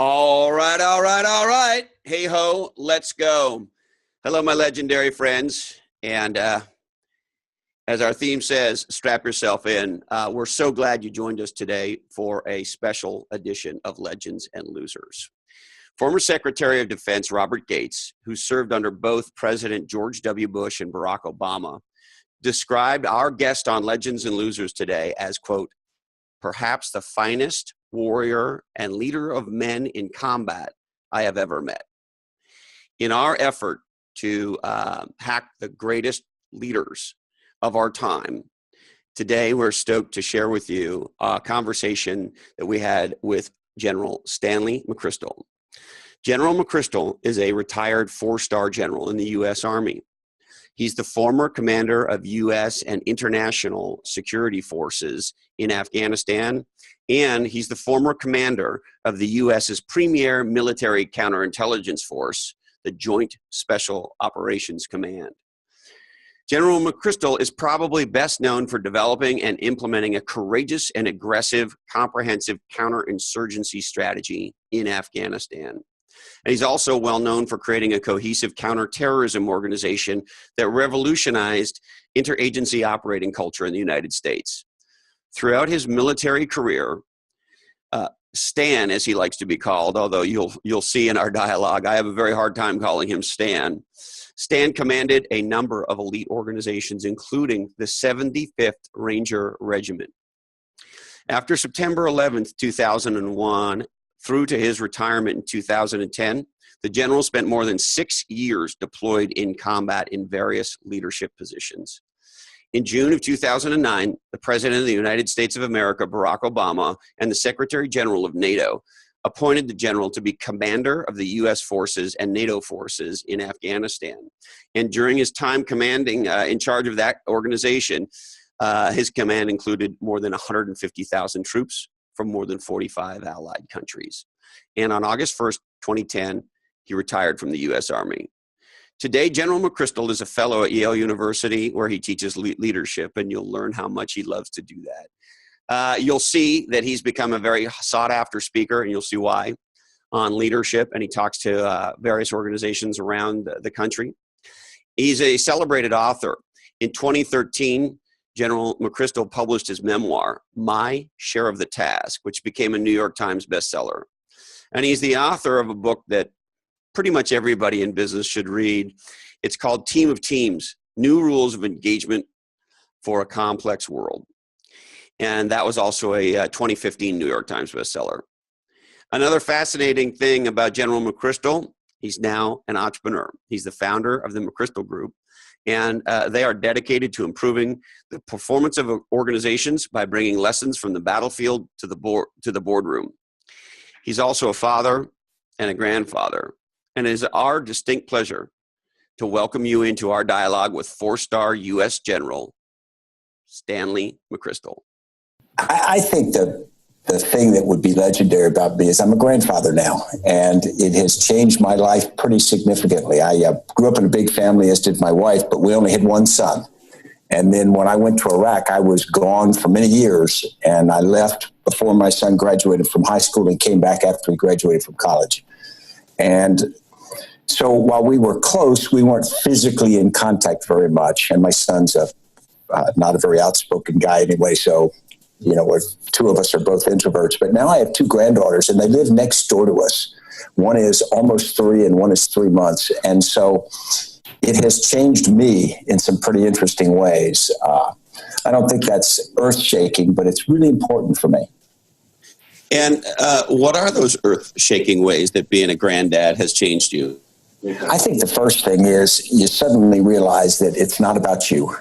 All right, all right, all right. Hey ho, let's go. Hello, my legendary friends. And as our theme says, strap yourself in. We're so glad you joined us today for a special edition of Legends and Losers. Former Secretary of Defense Robert Gates, who served under both President George W. Bush and Barack Obama, described our guest on Legends and Losers today as, quote, perhaps the finest warrior and leader of men in combat I have ever met. In our effort to hack the greatest leaders of our time, today we're stoked to share with you a conversation that we had with General Stanley McChrystal. General McChrystal is a retired four-star general in the U.S. Army. He's the former commander of U.S. and international security forces in Afghanistan, and he's the former commander of the U.S.'s premier military counterintelligence force, the Joint Special Operations Command. General McChrystal is probably best known for developing and implementing a courageous and aggressive, comprehensive counterinsurgency strategy in Afghanistan. And he's also well known for creating a cohesive counterterrorism organization that revolutionized interagency operating culture in the United States. Throughout his military career, Stan, as he likes to be called, although you'll see in our dialogue, I have a very hard time calling him Stan. Stan commanded a number of elite organizations, including the 75th Ranger Regiment. After September 11th, 2001, through to his retirement in 2010, the general spent more than 6 years deployed in combat in various leadership positions. In June of 2009, the President of the United States of America, Barack Obama, and the Secretary General of NATO appointed the general to be commander of the U.S. forces and NATO forces in Afghanistan. And during his time commanding in charge of that organization, his command included more than 150,000 troops from more than 45 allied countries. And on August 1st, 2010, he retired from the U.S. Army. Today, General McChrystal is a fellow at Yale University, where he teaches leadership, and you'll learn how much he loves to do that. You'll see that he's become a very sought-after speaker, and you'll see why, on leadership, and he talks to various organizations around the country. He's a celebrated author. In 2013, General McChrystal published his memoir, My Share of the Task, which became a New York Times bestseller. And he's the author of a book that pretty much everybody in business should read. It's called Team of Teams, New Rules of Engagement for a Complex World. And that was also a 2015 New York Times bestseller. Another fascinating thing about General McChrystal, he's now an entrepreneur. He's the founder of the McChrystal Group. And they are dedicated to improving the performance of organizations by bringing lessons from the battlefield to the boardroom. He's also a father and a grandfather. And it is our distinct pleasure to welcome you into our dialogue with four-star U.S. General Stanley McChrystal. I think the thing that would be legendary about me is I'm a grandfather now, and it has changed my life pretty significantly. I grew up in a big family, as did my wife, but we only had one son. And then when I went to Iraq, I was gone for many years, and I left before my son graduated from high school and came back after he graduated from college. And so while we were close, we weren't physically in contact very much. And my son's not a very outspoken guy anyway, so two of us are both introverts. But now I have two granddaughters, and they live next door to us. One is almost 3 and one is 3 months. And so it has changed me in some pretty interesting ways. I don't think that's earth-shaking, but it's really important for me. And what are those earth-shaking ways that being a granddad has changed you? I think the first thing is you suddenly realize that it's not about you.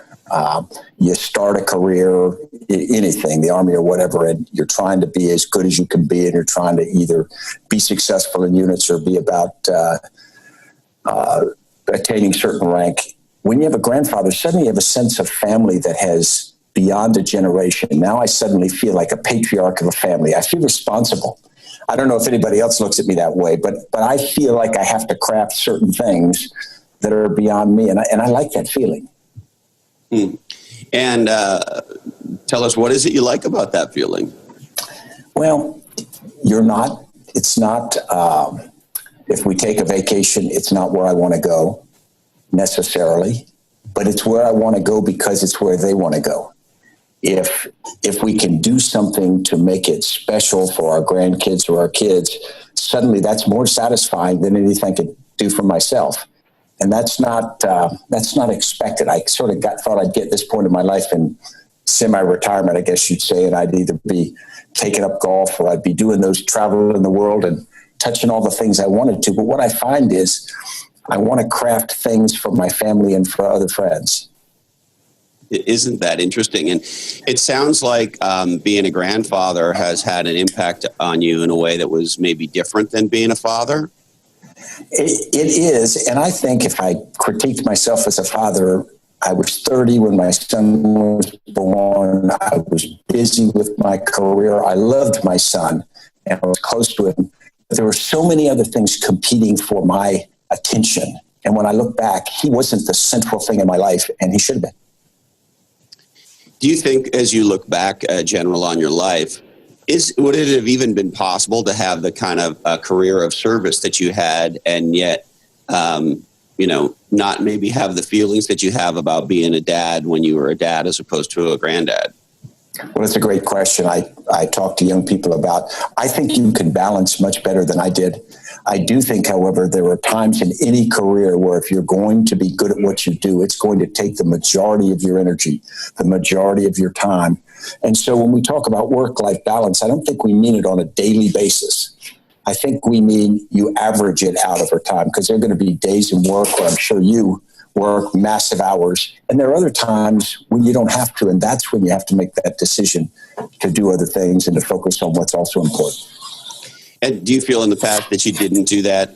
You start a career, anything, the Army or whatever, and you're trying to be as good as you can be, and you're trying to either be successful in units or be about attaining certain rank. When you have a grandfather, suddenly you have a sense of family that has beyond a generation. Now I suddenly feel like a patriarch of a family. I feel responsible. I don't know if anybody else looks at me that way, but I feel like I have to craft certain things that are beyond me, and I like that feeling. And tell us, what is it you like about that feeling? Well, you're not it's not, if we take a vacation, it's not where I want to go necessarily, but it's where I want to go because it's where they want to go. If we can do something to make it special for our grandkids or our kids, suddenly that's more satisfying than anything I could do for myself. And that's not expected. I sort of thought I'd get this point in my life in semi-retirement, I guess you'd say, and I'd either be taking up golf or I'd be doing those travel in the world and touching all the things I wanted to. But what I find is I want to craft things for my family and for other friends. Isn't that interesting? And it sounds like being a grandfather has had an impact on you in a way that was maybe different than being a father. It is. And I think if I critiqued myself as a father, I was 30 when my son was born. I was busy with my career. I loved my son and I was close to him. But there were so many other things competing for my attention. And when I look back, he wasn't the central thing in my life, and he should have been. Do you think, as you look back, General, on your life, would it have even been possible to have the kind of career of service that you had and yet, not maybe have the feelings that you have about being a dad when you were a dad as opposed to a granddad? Well, that's a great question. I talk to young people about. I think you can balance much better than I did. I do think, however, there are times in any career where if you're going to be good at what you do, it's going to take the majority of your energy, the majority of your time. And so when we talk about work-life balance, I don't think we mean it on a daily basis. I think we mean you average it out over time, because there are going to be days in work where I'm sure you work massive hours. And there are other times when you don't have to. And that's when you have to make that decision to do other things and to focus on what's also important. And do you feel in the past that you didn't do that?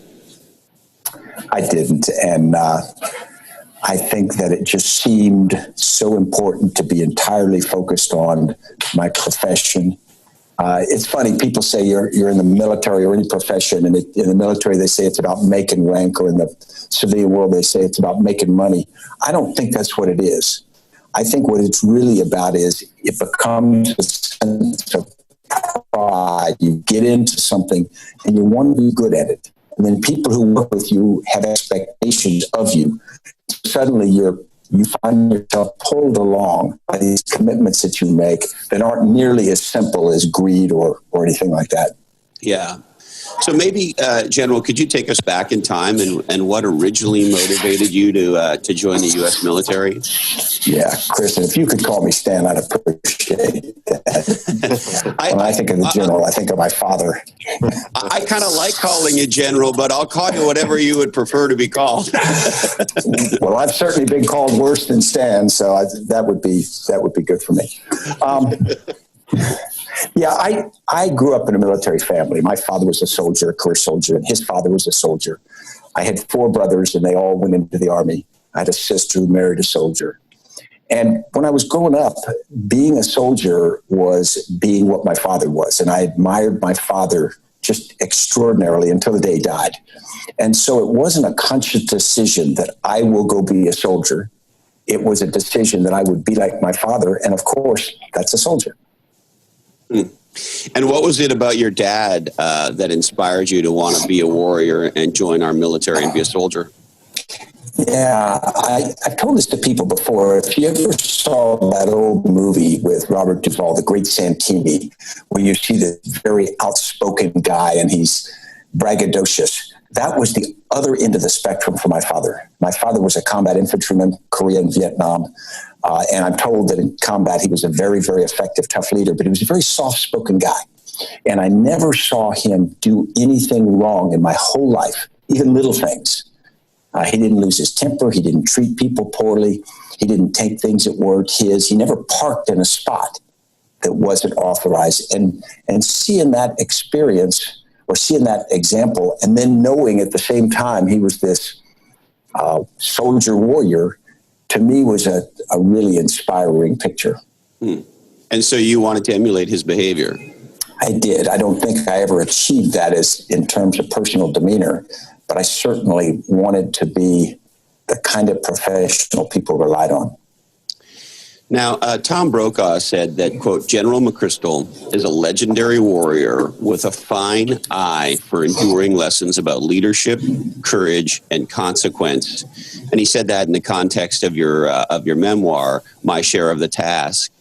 I didn't. And I think that it just seemed so important to be entirely focused on my profession. It's funny, people say you're in the military or any profession, and in the military they say it's about making rank, or in the civilian world they say it's about making money. I don't think that's what it is. I think what it's really about is it becomes a sense of pride. You get into something and you want to be good at it. And then people who work with you have expectations of you. Suddenly you find yourself pulled along by these commitments that you make that aren't nearly as simple as greed or anything like that. Yeah. So maybe, General, could you take us back in time and what originally motivated you to join the U.S. military? Yeah, Chris, if you could call me Stan, I'd appreciate that. When I think of the General, I think of my father. I kind of like calling you General, but I'll call you whatever you would prefer to be called. Well, I've certainly been called worse than Stan, so that would be good for me. Yeah, I grew up in a military family. My father was a soldier, a career soldier, and his father was a soldier. I had 4 brothers, and they all went into the Army. I had a sister who married a soldier. And when I was growing up, being a soldier was being what my father was. And I admired my father just extraordinarily until the day he died. And so it wasn't a conscious decision that I will go be a soldier. It was a decision that I would be like my father. And of course, that's a soldier. And what was it about your dad that inspired you to want to be a warrior and join our military and be a soldier? Yeah, I've told this to people before. If you ever saw that old movie with Robert Duvall, The Great Santini, where you see the very outspoken guy and he's braggadocious, that was the other end of the spectrum for my father. My father was a combat infantryman, Korea and Vietnam. And I'm told that in combat, he was a very, very effective, tough leader, but he was a very soft-spoken guy. And I never saw him do anything wrong in my whole life, even little things. He didn't lose his temper. He didn't treat people poorly. He didn't take things that weren't his. He never parked in a spot that wasn't authorized. And seeing that experience or seeing that example, and then knowing at the same time he was this soldier warrior, to me was a really inspiring picture. And so you wanted to emulate his behavior? I did. I don't think I ever achieved that as in terms of personal demeanor, but I certainly wanted to be the kind of professional people relied on. Now, Tom Brokaw said that, quote, General McChrystal is a legendary warrior with a fine eye for enduring lessons about leadership, courage, and consequence. And he said that in the context of your memoir, My Share of the Task.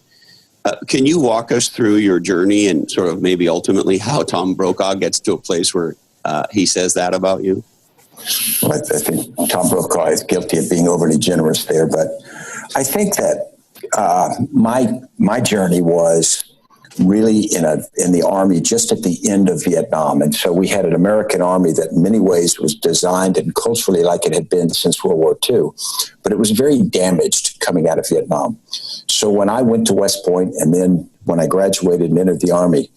Can you walk us through your journey and sort of maybe ultimately how Tom Brokaw gets to a place where he says that about you? Well, I think Tom Brokaw is guilty of being overly generous there, but I think that my journey was really in the Army just at the end of Vietnam. And so we had an American Army that in many ways was designed and culturally like it had been since World War II, but it was very damaged coming out of Vietnam. So when I went to West Point and then when I graduated and entered the Army,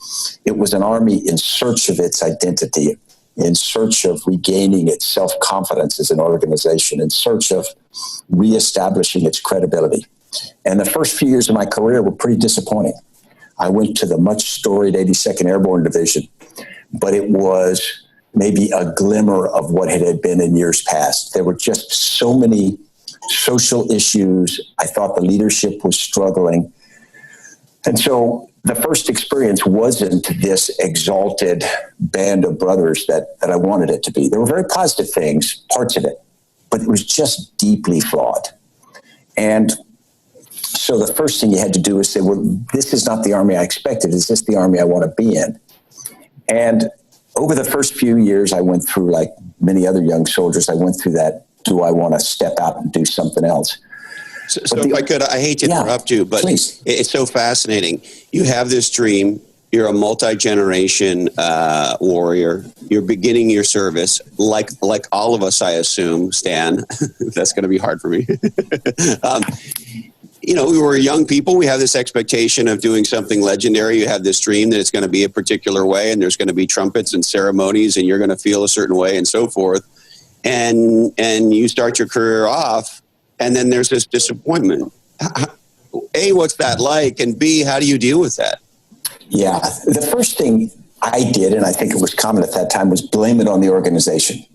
it was an Army in search of its identity, in search of regaining its self-confidence as an organization, in search of reestablishing its credibility. And the first few years of my career were pretty disappointing. I went to the much storied 82nd Airborne Division, but it was maybe a glimmer of what it had been in years past. There were just so many social issues. I thought the leadership was struggling. And so the first experience wasn't this exalted band of brothers that I wanted it to be. There were very positive things, parts of it, but it was just deeply flawed. And so the first thing you had to do is say, well, this is not the Army I expected. Is this the Army I want to be in? And over the first few years, I went through, like many other young soldiers, I went through that, do I want to step out and do something else? So if I could, I hate to interrupt you, but please. It's so fascinating. You have this dream. You're a multi-generation warrior. You're beginning your service, like all of us, I assume, Stan. That's going to be hard for me. We were young people. We have this expectation of doing something legendary. You have this dream that it's going to be a particular way, and there's going to be trumpets and ceremonies, and you're going to feel a certain way, and so forth. And you start your career off, and then there's this disappointment. A, what's that like? And B, how do you deal with that? Yeah, the first thing I did, and I think it was common at that time, was blame it on the organization.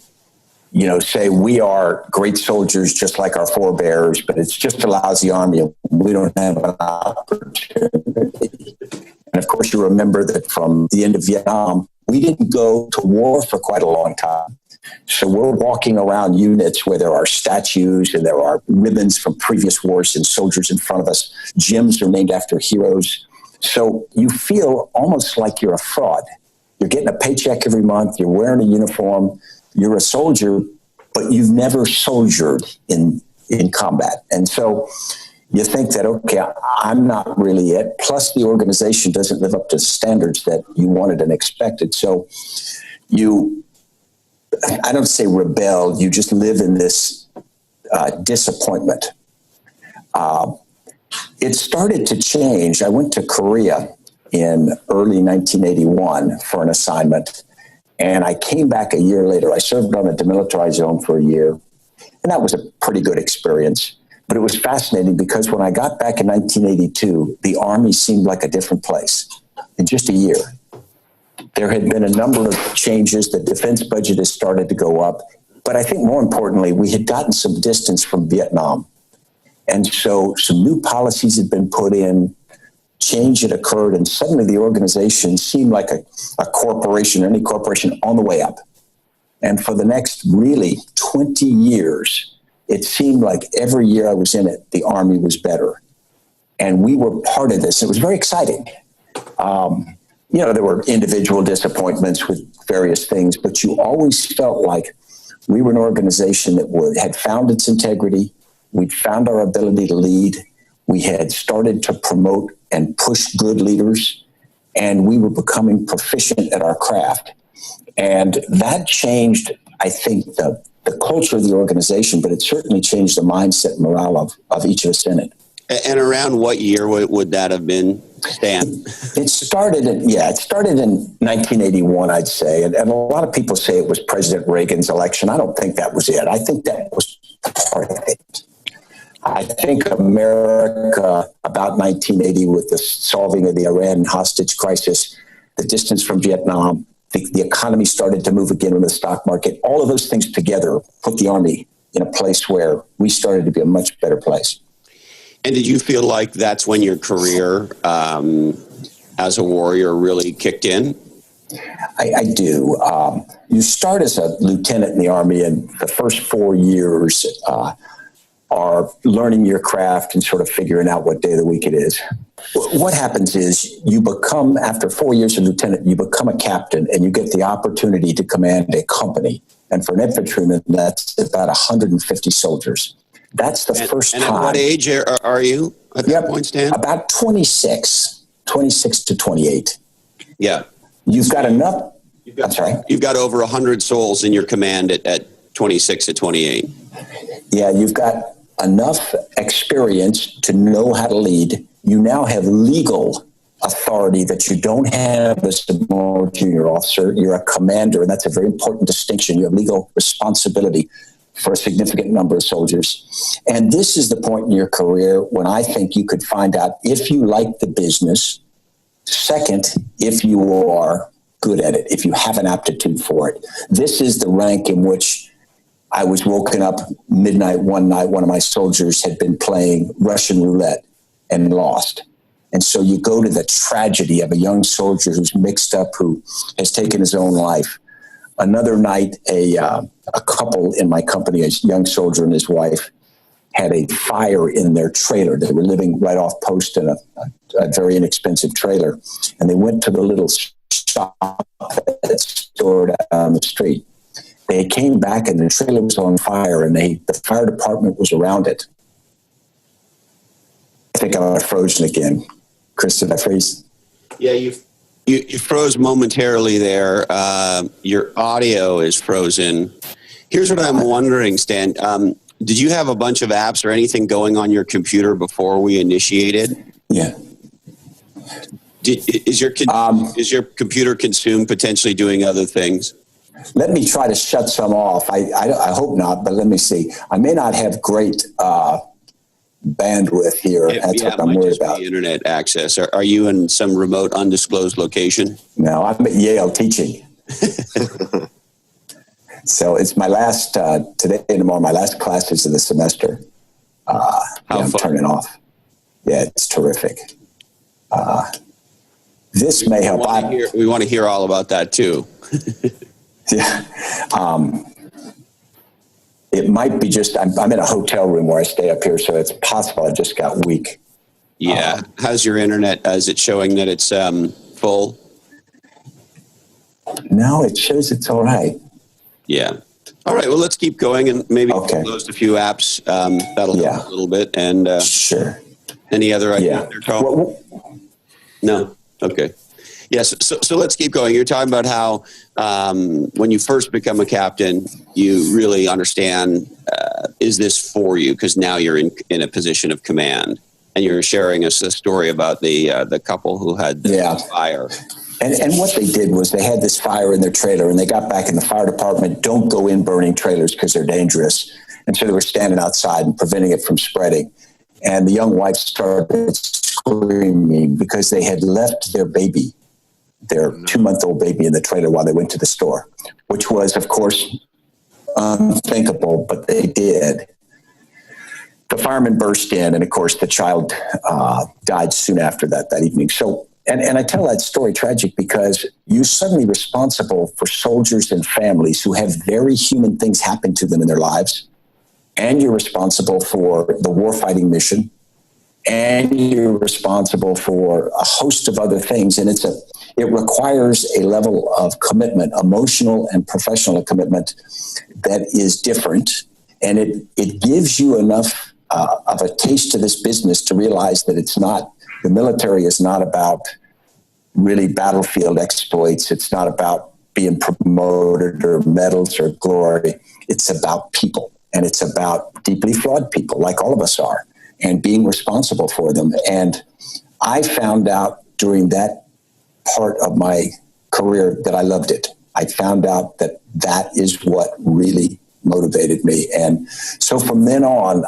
Say we are great soldiers just like our forebears, but it's just a lousy Army and we don't have an opportunity. And of course, you remember that from the end of Vietnam, we didn't go to war for quite a long time. So we're walking around units where there are statues and there are ribbons from previous wars and soldiers in front of us. Gyms are named after heroes. So you feel almost like you're a fraud. You're getting a paycheck every month. You're wearing a uniform. You're a soldier, but you've never soldiered in combat. And so you think that, okay, I'm not really it. Plus the organization doesn't live up to the standards that you wanted and expected. So I don't say rebel, you just live in this disappointment. It started to change. I went to Korea in early 1981 for an assignment, and I came back a year later. I served on a demilitarized zone for a year, and that was a pretty good experience. But it was fascinating because when I got back in 1982, the Army seemed like a different place in just a year. There had been a number of changes. The defense budget has started to go up. But I think more importantly, we had gotten some distance from Vietnam. And so some new policies had been put in, change had occurred, and suddenly the organization seemed like a corporation, any corporation on the way up. And for the next really 20 years, it seemed like every year I was in it, the Army was better. And we were part of this. It was very exciting. There were individual disappointments with various things, but you always felt like we were an organization that had found its integrity. We'd found our ability to lead. We had started to promote and push good leaders, and we were becoming proficient at our craft. And that changed, I think, the culture of the organization, but it certainly changed the mindset and morale of each of us in it. And around what year would that have been, Stan? It started in 1981, I'd say. And a lot of people say it was President Reagan's election. I don't think that was it. I think that was part of it. I think America, about 1980, with the solving of the Iran hostage crisis, the distance from Vietnam, the economy started to move again in the stock market. All of those things together put the Army in a place where we started to be a much better place. And did you feel like that's when your career as a warrior really kicked in? I do. You start as a lieutenant in the Army, and the first 4 years are learning your craft and sort of figuring out what day of the week it is. What happens is you become, after 4 years of lieutenant, you become a captain and you get the opportunity to command a company. And for an infantryman, that's about 150 soldiers. That's the first time. And at what age are you at that point, Stan? About 26 to 28. Yeah. You've got enough. I'm sorry. You've got over 100 souls in your command at 26 to 28. Yeah, you've got enough experience to know how to lead. You now have legal authority that you don't have as a more junior officer. You're a commander, and that's a very important distinction. You have legal responsibility for a significant number of soldiers. And this is the point in your career when I think you could find out if you like the business. Second, if you are good at it, if you have an aptitude for it. This is the rank in which I was woken up midnight one night. One of my soldiers had been playing Russian roulette and lost. And so you go to the tragedy of a young soldier who's mixed up, who has taken his own life. Another night, a couple in my company, a young soldier and his wife, had a fire in their trailer. They were living right off post in a very inexpensive trailer. And they went to the little shop that's stored on the street. They came back and the trailer was on fire, and the fire department was around it. I think I'm frozen again. Chris, did I freeze? Yeah, you froze momentarily there. Your audio is frozen. Here's what I'm wondering, Stan. Did you have a bunch of apps or anything going on your computer before we initiated? Yeah. Is your computer consumed potentially doing other things? Let me try to shut some off. I hope not, but let me see. I may not have great bandwidth here. That's what I'm worried about. Internet access. Are you in some remote, undisclosed location? No, I'm at Yale teaching. So it's my last, today and tomorrow, my last classes of the semester. I'm turning off. Yeah, it's terrific. This may help. We want to hear all about that too. Yeah. It might be just, I'm in a hotel room where I stay up here, so it's possible I just got weak. Yeah. How's your internet? Is it showing that it's full? No, it shows it's all right. Yeah. All right. Well, let's keep going and maybe close a few apps. That'll help a little bit. And sure. Any other ideas there, Carl? No. Okay. Yes. So let's keep going. You're talking about how when you first become a captain, you really understand, is this for you? Because now you're in a position of command. And you're sharing us a story about the couple who had the fire. And what they did was they had this fire in their trailer, and they got back in the fire department, don't go in burning trailers because they're dangerous. And so they were standing outside and preventing it from spreading. And the young wife started screaming because they had left their baby, their 2-month-old baby, in the trailer while they went to the store, which was, of course, unthinkable, but they did. The firemen burst in, and of course, the child died soon after that evening. So, and I tell that story tragic because you're suddenly responsible for soldiers and families who have very human things happen to them in their lives, and you're responsible for the warfighting mission, and you're responsible for a host of other things, and it requires a level of commitment, emotional and professional commitment, that is different, and it gives you enough of a taste of this business to realize that the military is not about really battlefield exploits. It's not about being promoted or medals or glory. It's about people, and it's about deeply flawed people, like all of us are, and being responsible for them. And I found out during that part of my career that I loved it. I found out that is what really motivated me. And so from then on,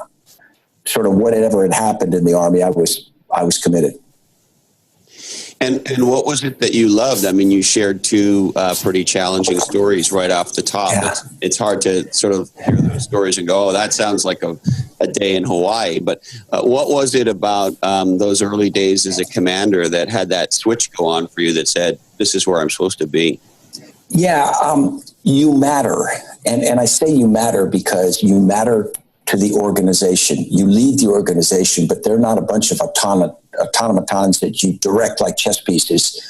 sort of whatever had happened in the Army, I was committed. And what was it that you loved? I mean, you shared two pretty challenging stories right off the top. Yeah. It's hard to sort of hear those stories and go, oh, that sounds like a a day in Hawaii. But what was it about those early days as a commander that had that switch go on for you that said, this is where I'm supposed to be? Yeah, you matter. And I say you matter because you matter to the organization. You lead the organization, but they're not a bunch of automatons that you direct like chess pieces.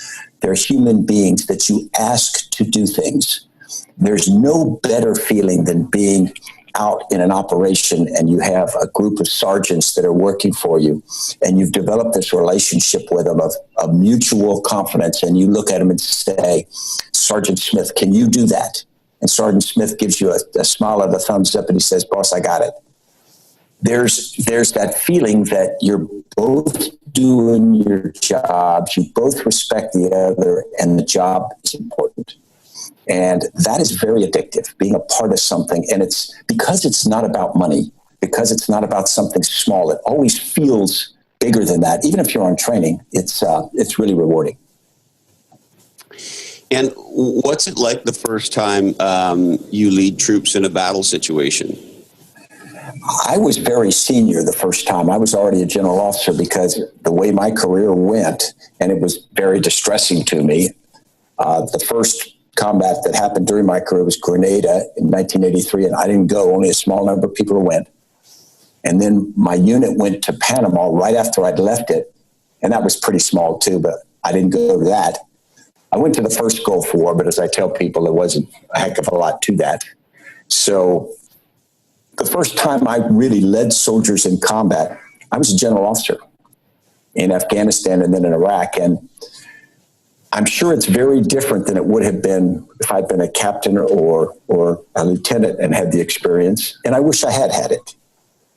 They're human beings that you ask to do things. There's no better feeling than being out in an operation and you have a group of sergeants that are working for you and you've developed this relationship with them of mutual confidence, and you look at them and say, Sergeant Smith, can you do that? And Sergeant Smith gives you a smile or a thumbs up and he says, boss, I got it. There's that feeling that you're both doing your jobs, you both respect the other, and the job is important. And that is very addictive, being a part of something. And it's because it's not about money, because it's not about something small. It always feels bigger than that. Even if you're on training, it's really rewarding. And what's it like the first time you lead troops in a battle situation? I was very senior the first time. I was already a general officer because the way my career went, and it was very distressing to me, the first combat that happened during my career was Grenada in 1983, and I didn't go. Only a small number of people went. And then my unit went to Panama right after I'd left it, and that was pretty small too, but I didn't go to that. I went to the first Gulf War, but as I tell people, there wasn't a heck of a lot to that. So the first time I really led soldiers in combat, I was a general officer in Afghanistan and then in Iraq, and I'm sure it's very different than it would have been if I'd been a captain or a lieutenant and had the experience. And I wish I had it.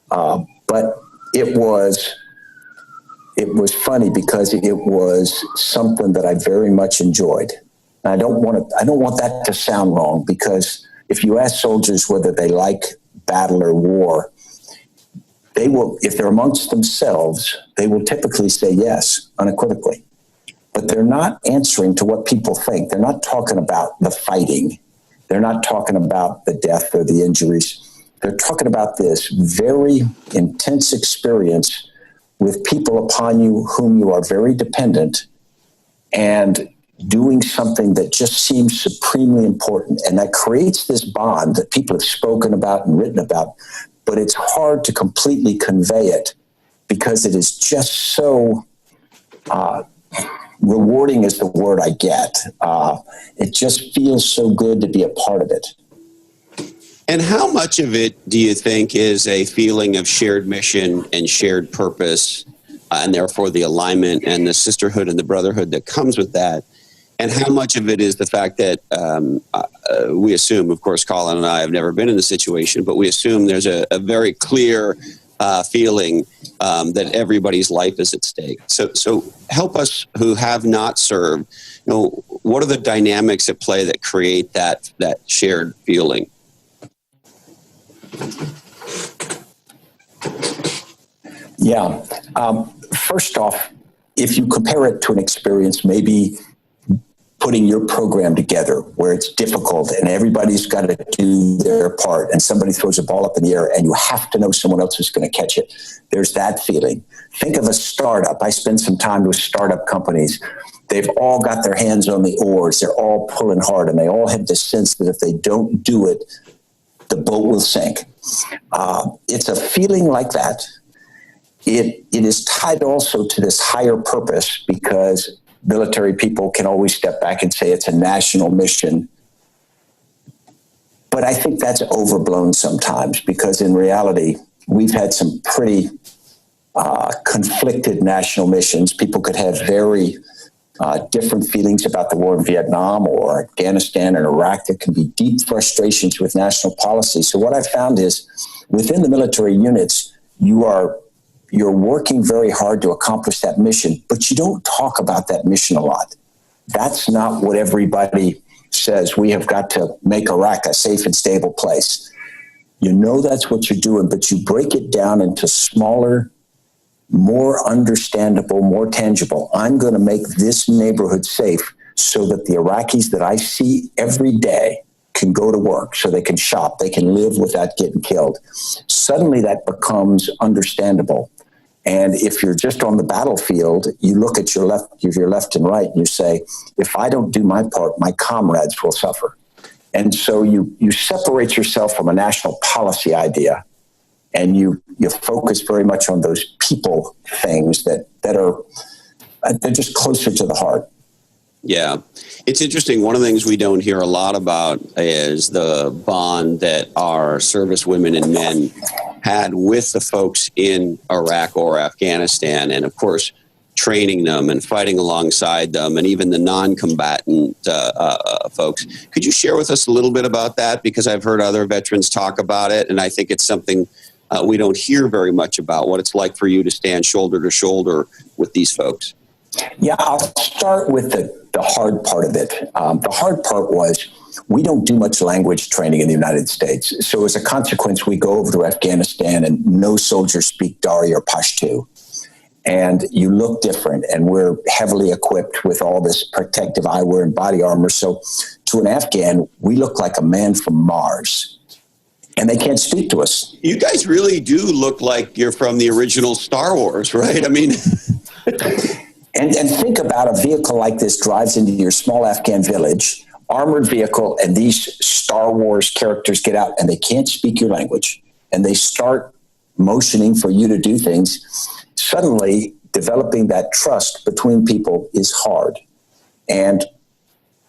But it was funny because it was something that I very much enjoyed. And I don't want that to sound wrong, because if you ask soldiers whether they like battle or war, they will, if they're amongst themselves, they will typically say yes, unequivocally. But they're not answering to what people think. They're not talking about the fighting. They're not talking about the death or the injuries. They're talking about this very intense experience with people upon you whom you are very dependent and doing something that just seems supremely important. And that creates this bond that people have spoken about and written about, but it's hard to completely convey it because it is just so rewarding is the word I get. It just feels so good to be a part of it. And how much of it do you think is a feeling of shared mission and shared purpose, and therefore the alignment and the sisterhood and the brotherhood that comes with that? And how much of it is the fact that we assume, of course, Colin and I have never been in the situation, but we assume there's a very clear feeling that everybody's life is at stake. So help us who have not served. What are the dynamics at play that create that shared feeling? Yeah. First off, if you compare it to an experience, maybe putting your program together where it's difficult and everybody's got to do their part and somebody throws a ball up in the air and you have to know someone else is going to catch it. There's that feeling. Think of a startup. I spend some time with startup companies. They've all got their hands on the oars. They're all pulling hard and they all have the sense that if they don't do it, the boat will sink. It's a feeling like that. It is tied also to this higher purpose, because military people can always step back and say it's a national mission. But I think that's overblown sometimes, because in reality, we've had some pretty conflicted national missions. People could have very different feelings about the war in Vietnam or Afghanistan and Iraq. There can be deep frustrations with national policy. So what I've found is within the military units, you're working very hard to accomplish that mission, but you don't talk about that mission a lot. That's not what everybody says. We have got to make Iraq a safe and stable place. You know that's what you're doing, but you break it down into smaller, more understandable, more tangible. I'm going to make this neighborhood safe so that the Iraqis that I see every day can go to work, so they can shop, they can live without getting killed. Suddenly that becomes understandable. And if you're just on the battlefield, you look at your left and right, and you say, if I don't do my part, my comrades will suffer. And so you separate yourself from a national policy idea, and you focus very much on those people things that are they're just closer to the heart. Yeah. It's interesting. One of the things we don't hear a lot about is the bond that our service women and men had with the folks in Iraq or Afghanistan. And of course, training them and fighting alongside them, and even the non-combatant folks. Could you share with us a little bit about that? Because I've heard other veterans talk about it, and I think it's something we don't hear very much about, what it's like for you to stand shoulder to shoulder with these folks. Yeah, I'll start with the hard part of it. The hard part was we don't do much language training in the United States. So as a consequence, we go over to Afghanistan and no soldiers speak Dari or Pashto. And you look different, and we're heavily equipped with all this protective eyewear and body armor. So to an Afghan, we look like a man from Mars. And they can't speak to us. You guys really do look like you're from the original Star Wars, right? I mean... And think about a vehicle like this drives into your small Afghan village, armored vehicle, and these Star Wars characters get out and they can't speak your language. And they start motioning for you to do things. Suddenly, developing that trust between people is hard. And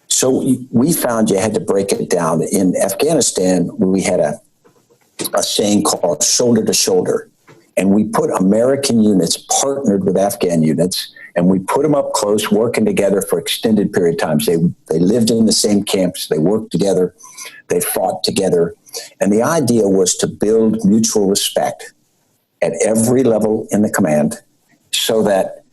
so we found you had to break it down. In Afghanistan, we had a saying called shoulder to shoulder. And we put American units partnered with Afghan units, and we put them up close, working together for extended period of times. They lived in the same camps. They worked together. They fought together. And the idea was to build mutual respect at every level in the command, so that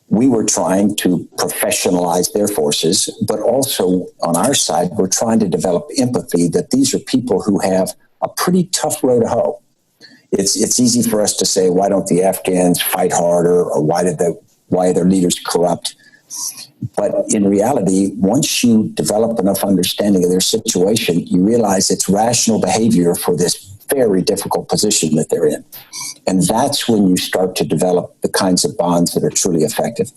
we were trying to professionalize their forces, but also on our side, we're trying to develop empathy that these are people who have a pretty tough road to hoe. It's easy for us to say, why don't the Afghans fight harder, or why are their leaders corrupt? But in reality, once you develop enough understanding of their situation, you realize it's rational behavior for this very difficult position that they're in. And that's when you start to develop the kinds of bonds that are truly effective.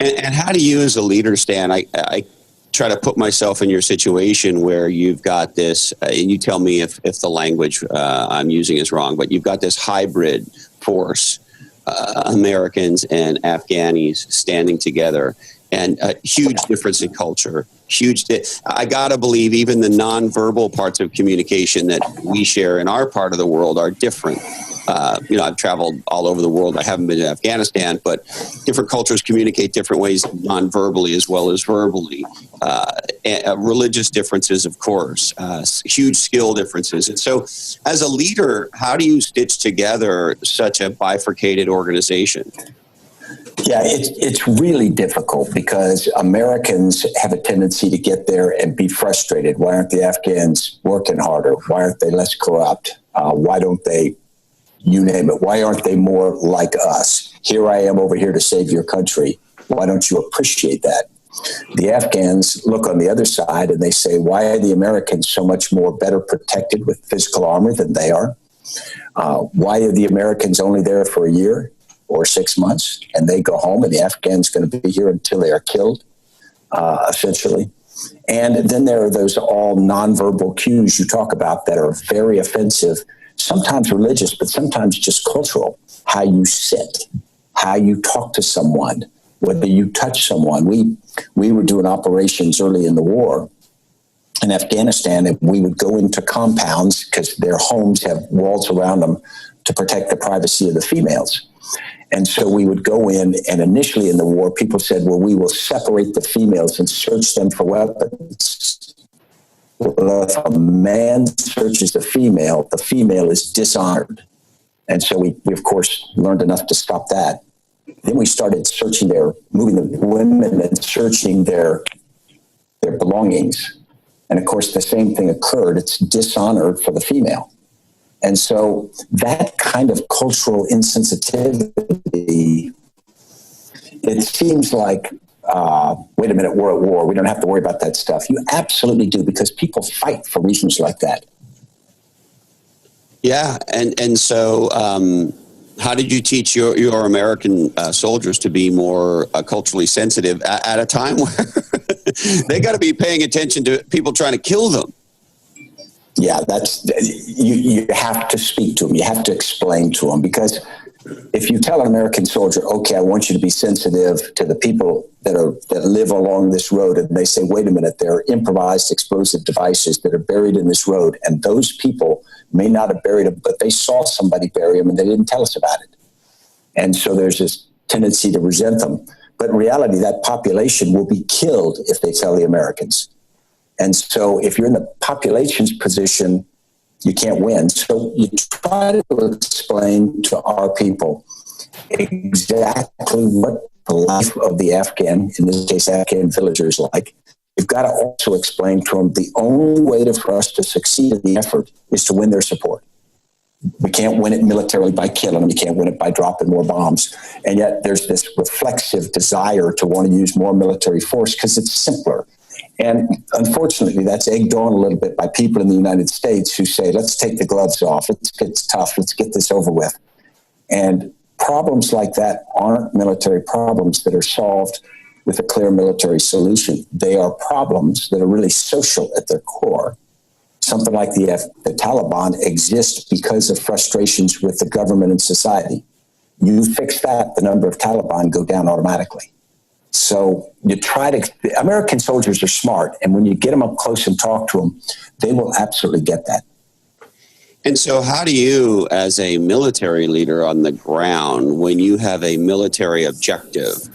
And how do you as a leader, Stan, I try to put myself in your situation where you've got this, and you tell me if the language I'm using is wrong, but you've got this hybrid force, Americans and Afghanis standing together, and a huge difference in culture. I gotta believe even the nonverbal parts of communication that we share in our part of the world are different. I've traveled all over the world. I haven't been to Afghanistan, but different cultures communicate different ways, non-verbally as well as verbally. Religious differences, of course, huge skill differences. And so as a leader, how do you stitch together such a bifurcated organization? Yeah, it's really difficult because Americans have a tendency to get there and be frustrated. Why aren't the Afghans working harder? Why aren't they less corrupt? Why don't they, you name it, why aren't they more like us? Here I am over here to save your country. Why don't you appreciate that? The Afghans look on the other side and they say, why are the Americans so much more better protected with physical armor than they are? Why are the Americans only there for a year or 6 months and they go home, and the Afghans going to be here until they are killed, essentially? And then there are those all nonverbal cues you talk about that are very offensive, sometimes religious, but sometimes just cultural. How you sit, how you talk to someone, whether you touch someone. We were doing operations early in the war in Afghanistan, and we would go into compounds because their homes have walls around them to protect the privacy of the females. And so we would go in, and initially in the war, people said, well, we will separate the females and search them for weapons. Well, if a man searches the female is dishonored. And so we of course, learned enough to stop that. Then we started moving the women and searching their belongings. And of course, the same thing occurred. It's dishonored for the female. And so that kind of cultural insensitivity, it seems like wait a minute, we're at war. We don't have to worry about that stuff. You absolutely do, because people fight for reasons like that. Yeah. And so how did you teach your American soldiers to be more culturally sensitive at a time where they got to be paying attention to people trying to kill them? Yeah, you have to speak to them. You have to explain to them, because if you tell an American soldier, okay, I want you to be sensitive to the people that live along this road, and they say, wait a minute, there are improvised explosive devices that are buried in this road, and those people may not have buried them, but they saw somebody bury them and they didn't tell us about it. And so there's this tendency to resent them. But in reality, that population will be killed if they tell the Americans. And so if you're in the population's position, you can't win. So you try to explain to our people exactly what the life of the Afghan, in this case, Afghan villagers like. You've got to also explain to them the only way for us to succeed in the effort is to win their support. We can't win it militarily by killing them. You can't win it by dropping more bombs. And yet there's this reflexive desire to want to use more military force because it's simpler. And unfortunately, that's egged on a little bit by people in the United States who say, let's take the gloves off. It's tough. Let's get this over with. And problems like that aren't military problems that are solved with a clear military solution. They are problems that are really social at their core. Something like the Taliban exists because of frustrations with the government and society. You fix that, the number of Taliban go down automatically. So American soldiers are smart, and when you get them up close and talk to them, they will absolutely get that. And so how do you, as a military leader on the ground, when you have a military objective,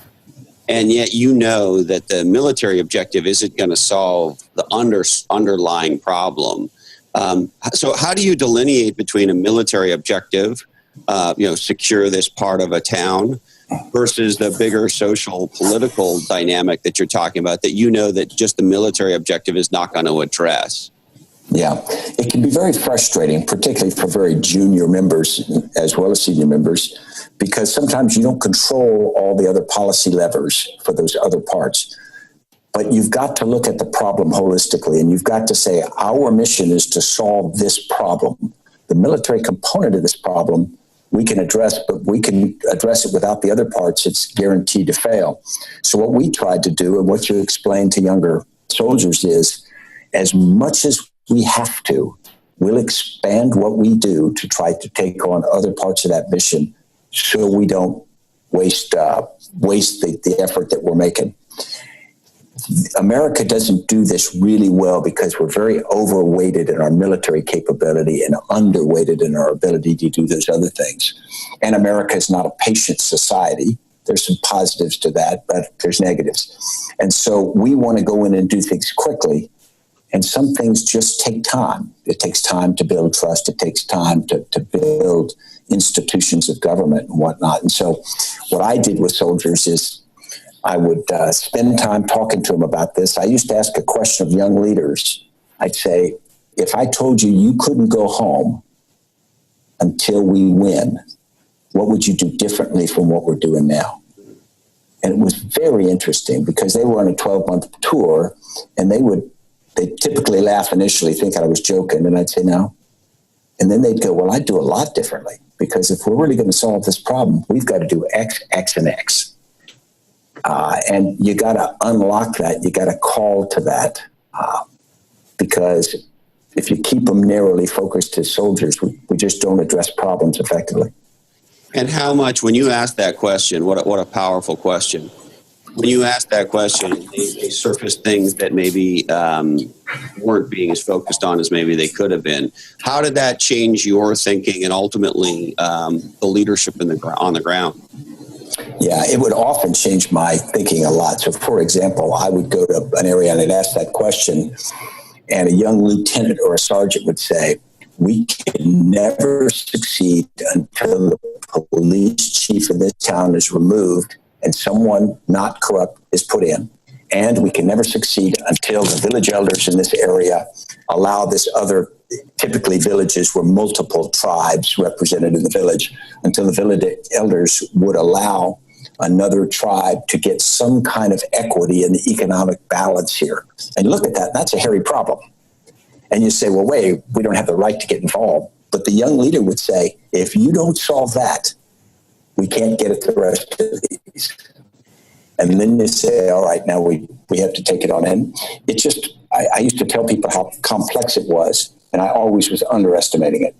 and yet you know that the military objective isn't going to solve the underlying problem, so how do you delineate between a military objective, secure this part of a town, versus the bigger social political dynamic that you're talking about that you know that just the military objective is not going to address? Yeah, it can be very frustrating, particularly for very junior members as well as senior members, because sometimes you don't control all the other policy levers for those other parts. But you've got to look at the problem holistically, and you've got to say, our mission is to solve this problem. The military component of this problem we can address, but we can address it without the other parts. It's guaranteed to fail. So what we tried to do, and what you explain to younger soldiers, is as much as we have to, we'll expand what we do to try to take on other parts of that mission so we don't waste the effort that we're making. America doesn't do this really well because we're very overweighted in our military capability and underweighted in our ability to do those other things. And America is not a patient society. There's some positives to that, but there's negatives. And so we want to go in and do things quickly. And some things just take time. It takes time to build trust. It takes time to build institutions of government and whatnot. And so what I did with soldiers is I would spend time talking to them about this. I used to ask a question of young leaders. I'd say, if I told you you couldn't go home until we win, what would you do differently from what we're doing now? And it was very interesting because they were on a 12-month tour, and they typically laugh initially, thinking I was joking, and I'd say no. And then they'd go, well, I'd do a lot differently, because if we're really going to solve this problem, we've got to do X, X, and X. And you got to unlock that. You got to call to that, because if you keep them narrowly focused as soldiers, we just don't address problems effectively. And how much, when you ask that question, what a powerful question. When you ask that question, they surface things that maybe weren't being as focused on as maybe they could have been. How did that change your thinking and ultimately the leadership on the ground? Yeah, it would often change my thinking a lot. So, for example, I would go to an area and I'd ask that question, and a young lieutenant or a sergeant would say, we can never succeed until the police chief of this town is removed and someone not corrupt is put in. And we can never succeed until the village elders in this area allow this other, typically villages were multiple tribes represented in the village, until the village elders would allow another tribe to get some kind of equity in the economic balance here. And look at that, that's a hairy problem. And you say, well, wait, we don't have the right to get involved. But the young leader would say, if you don't solve that, we can't get at the rest of these. And then they say, all right, now we have to take it on in. It just, I used to tell people how complex it was, and I always was underestimating it.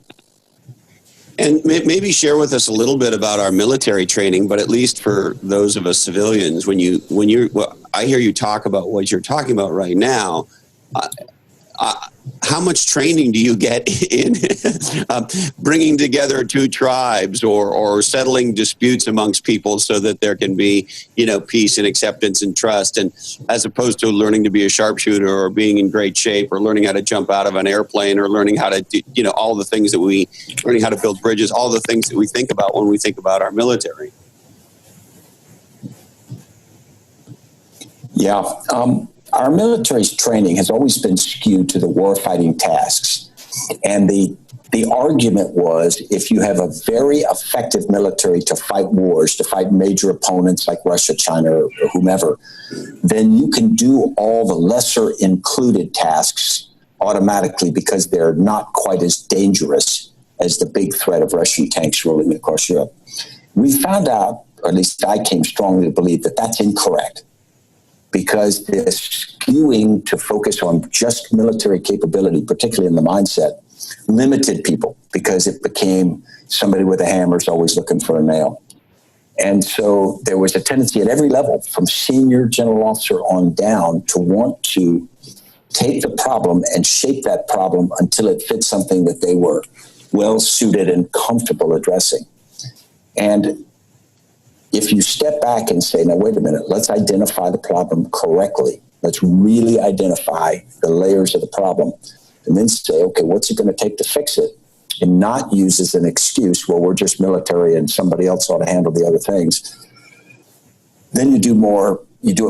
And maybe share with us a little bit about our military training, but at least for those of us civilians, I hear you talk about what you're talking about right now. How much training do you get in bringing together two tribes or settling disputes amongst people so that there can be, peace and acceptance and trust, and as opposed to learning to be a sharpshooter or being in great shape or learning how to jump out of an airplane or learning how to do, all the things that learning how to build bridges, all the things that we think about when we think about our military. Yeah. Our military's training has always been skewed to the warfighting tasks. And the argument was, if you have a very effective military to fight wars, to fight major opponents like Russia, China, or whomever, then you can do all the lesser included tasks automatically because they're not quite as dangerous as the big threat of Russian tanks rolling across Europe. We found out, or at least I came strongly to believe, that that's incorrect. Because this skewing to focus on just military capability, particularly in the mindset, limited people because it became somebody with a hammer is always looking for a nail. And so there was a tendency at every level, from senior general officer on down, to want to take the problem and shape that problem until it fit something that they were well suited and comfortable addressing. And if you step back and say, now, wait a minute, let's identify the problem correctly. Let's really identify the layers of the problem and then say, okay, what's it going to take to fix it? And not use as an excuse, well, we're just military and somebody else ought to handle the other things. Then you do it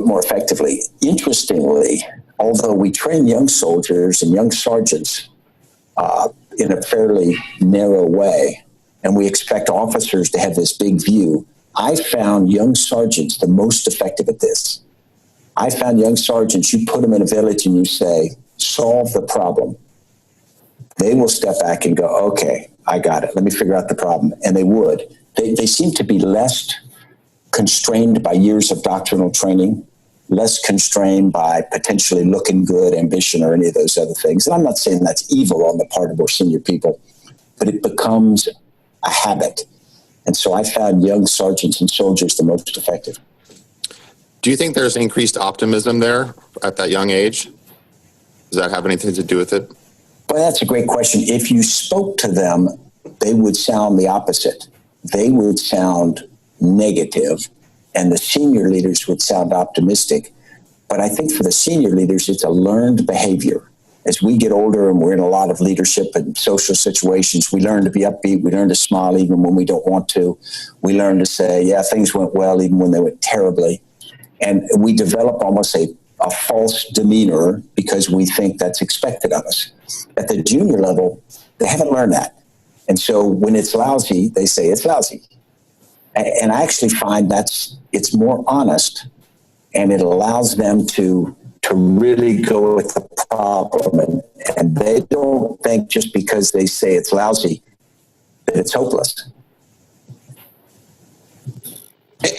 more effectively. Interestingly, although we train young soldiers and young sergeants in a fairly narrow way, and we expect officers to have this big view, I found young sergeants the most effective at this. I found young sergeants, you put them in a village and you say, solve the problem. They will step back and go, okay, I got it. Let me figure out the problem. And they would. They seem to be less constrained by years of doctrinal training, less constrained by potentially looking good, ambition, or any of those other things. And I'm not saying that's evil on the part of more senior people, but it becomes a habit. And so I found young sergeants and soldiers the most effective. Do you think there's increased optimism there at that young age? Does that have anything to do with it? Well, that's a great question. If you spoke to them, they would sound the opposite. They would sound negative, and the senior leaders would sound optimistic. But I think for the senior leaders, it's a learned behavior. As we get older and we're in a lot of leadership and social situations, we learn to be upbeat. We learn to smile even when we don't want to. We learn to say, yeah, things went well even when they went terribly. And we develop almost a false demeanor because we think that's expected of us. At the junior level, they haven't learned that. And so when it's lousy, they say it's lousy. And I actually find it's more honest, and it allows them to really go with the problem. And they don't think just because they say it's lousy that it's hopeless.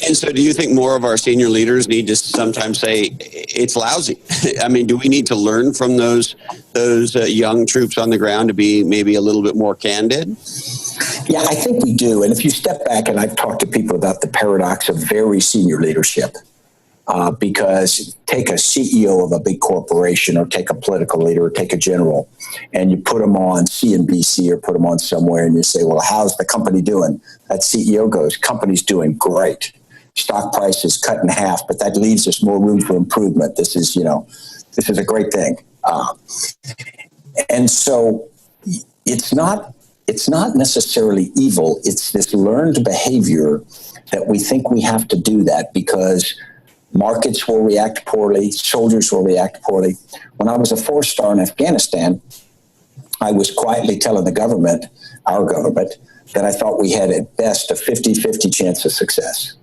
And so do you think more of our senior leaders need to sometimes say it's lousy? I mean, do we need to learn from those young troops on the ground to be maybe a little bit more candid? Yeah, I think we do. And if you step back, and I've talked to people about the paradox of very senior leadership, because take a CEO of a big corporation or take a political leader or take a general, and you put them on CNBC or put them on somewhere and you say, well, how's the company doing? That CEO goes, company's doing great. Stock price is cut in half, but that leaves us more room for improvement. This is a great thing. And so it's not necessarily evil. It's this learned behavior that we think we have to do that because markets will react poorly, soldiers will react poorly. When I was a 4-star in Afghanistan, I was quietly telling the government, our government, that I thought we had at best a 50-50 chance of success.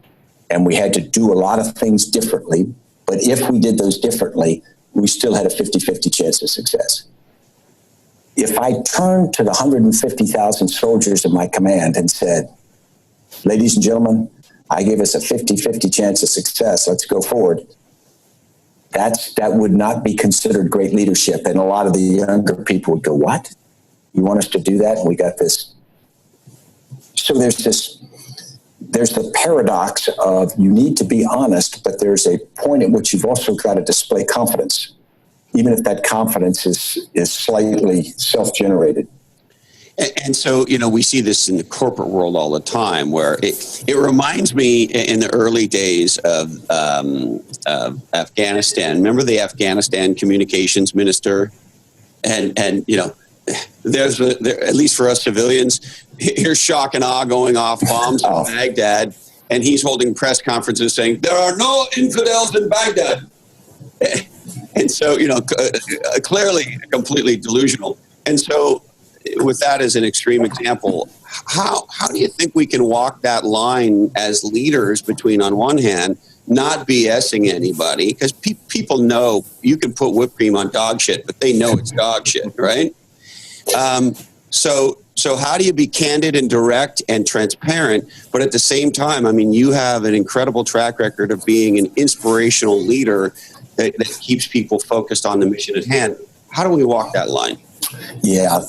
and we had to do a lot of things differently. But if we did those differently, we still had a 50-50 chance of success. If I turned to the 150,000 soldiers of my command and said, ladies and gentlemen, I give us a 50-50 chance of success, let's go forward, that would not be considered great leadership. And a lot of the younger people would go, what? You want us to do that? And we got this. So there's the paradox of you need to be honest, but there's a point at which you've also got to display confidence, even if that confidence is slightly self-generated. And so, we see this in the corporate world all the time, where it reminds me in the early days of Afghanistan. Remember the Afghanistan communications minister? And there's at least for us civilians, here's shock and awe going off, bombs in Baghdad, and he's holding press conferences saying, there are no infidels in Baghdad. And so, clearly completely delusional. And so, with that as an extreme example, how do you think we can walk that line as leaders between, on one hand, not BSing anybody, because people know you can put whipped cream on dog shit, but they know it's dog shit, right? So how do you be candid and direct and transparent, but at the same time, you have an incredible track record of being an inspirational leader that keeps people focused on the mission at hand. How do we walk that line? Yeah,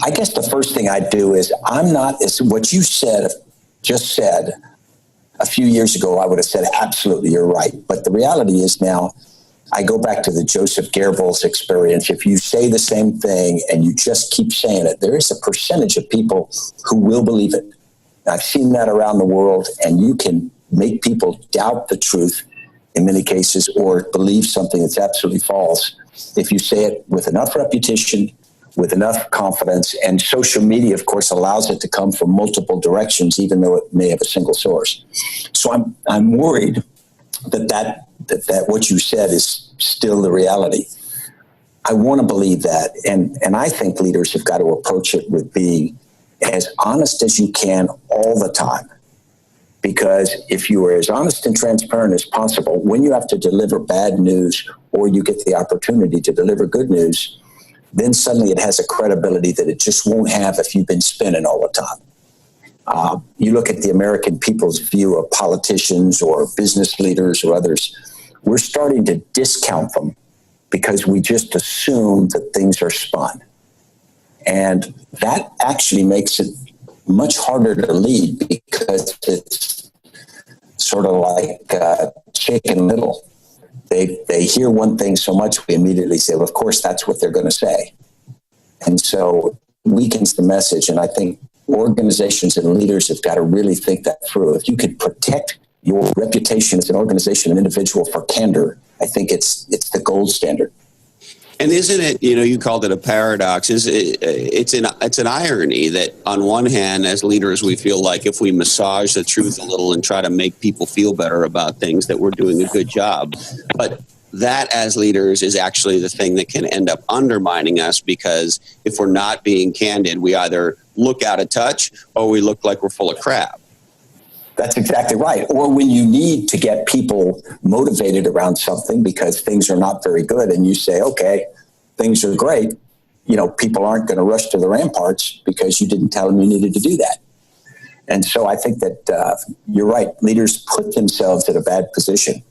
I guess the first thing I do is what you just said a few years ago, I would have said, absolutely, you're right. But the reality is now, I go back to the Joseph Goebbels experience. If you say the same thing and you just keep saying it, there is a percentage of people who will believe it. I've seen that around the world, and you can make people doubt the truth in many cases or believe something that's absolutely false if you say it with enough repetition, with enough confidence. And social media, of course, allows it to come from multiple directions, even though it may have a single source. So I'm worried that what you said is still the reality. I want to believe that. And I think leaders have got to approach it with being as honest as you can all the time. Because if you are as honest and transparent as possible, when you have to deliver bad news or you get the opportunity to deliver good news, then suddenly it has a credibility that it just won't have if you've been spinning all the time. You look at the American people's view of politicians or business leaders or others, we're starting to discount them because we just assume that things are spun. And that actually makes it much harder to lead because it's sort of like Chicken Little. They hear one thing so much, we immediately say, well, of course, that's what they're going to say. And so it weakens the message. And I think organizations and leaders have got to really think that through. If you could protect your reputation as an organization, an individual for candor, I think it's the gold standard. And isn't it, you called it a paradox, it's an irony that on one hand, as leaders, we feel like if we massage the truth a little and try to make people feel better about things, that we're doing a good job. But that as leaders is actually the thing that can end up undermining us, because if we're not being candid, we either look out of touch or we look like we're full of crap. That's exactly right. Or when you need to get people motivated around something because things are not very good and you say, okay, things are great, people aren't going to rush to the ramparts because you didn't tell them you needed to do that. And so I think that you're right. Leaders put themselves in a bad position.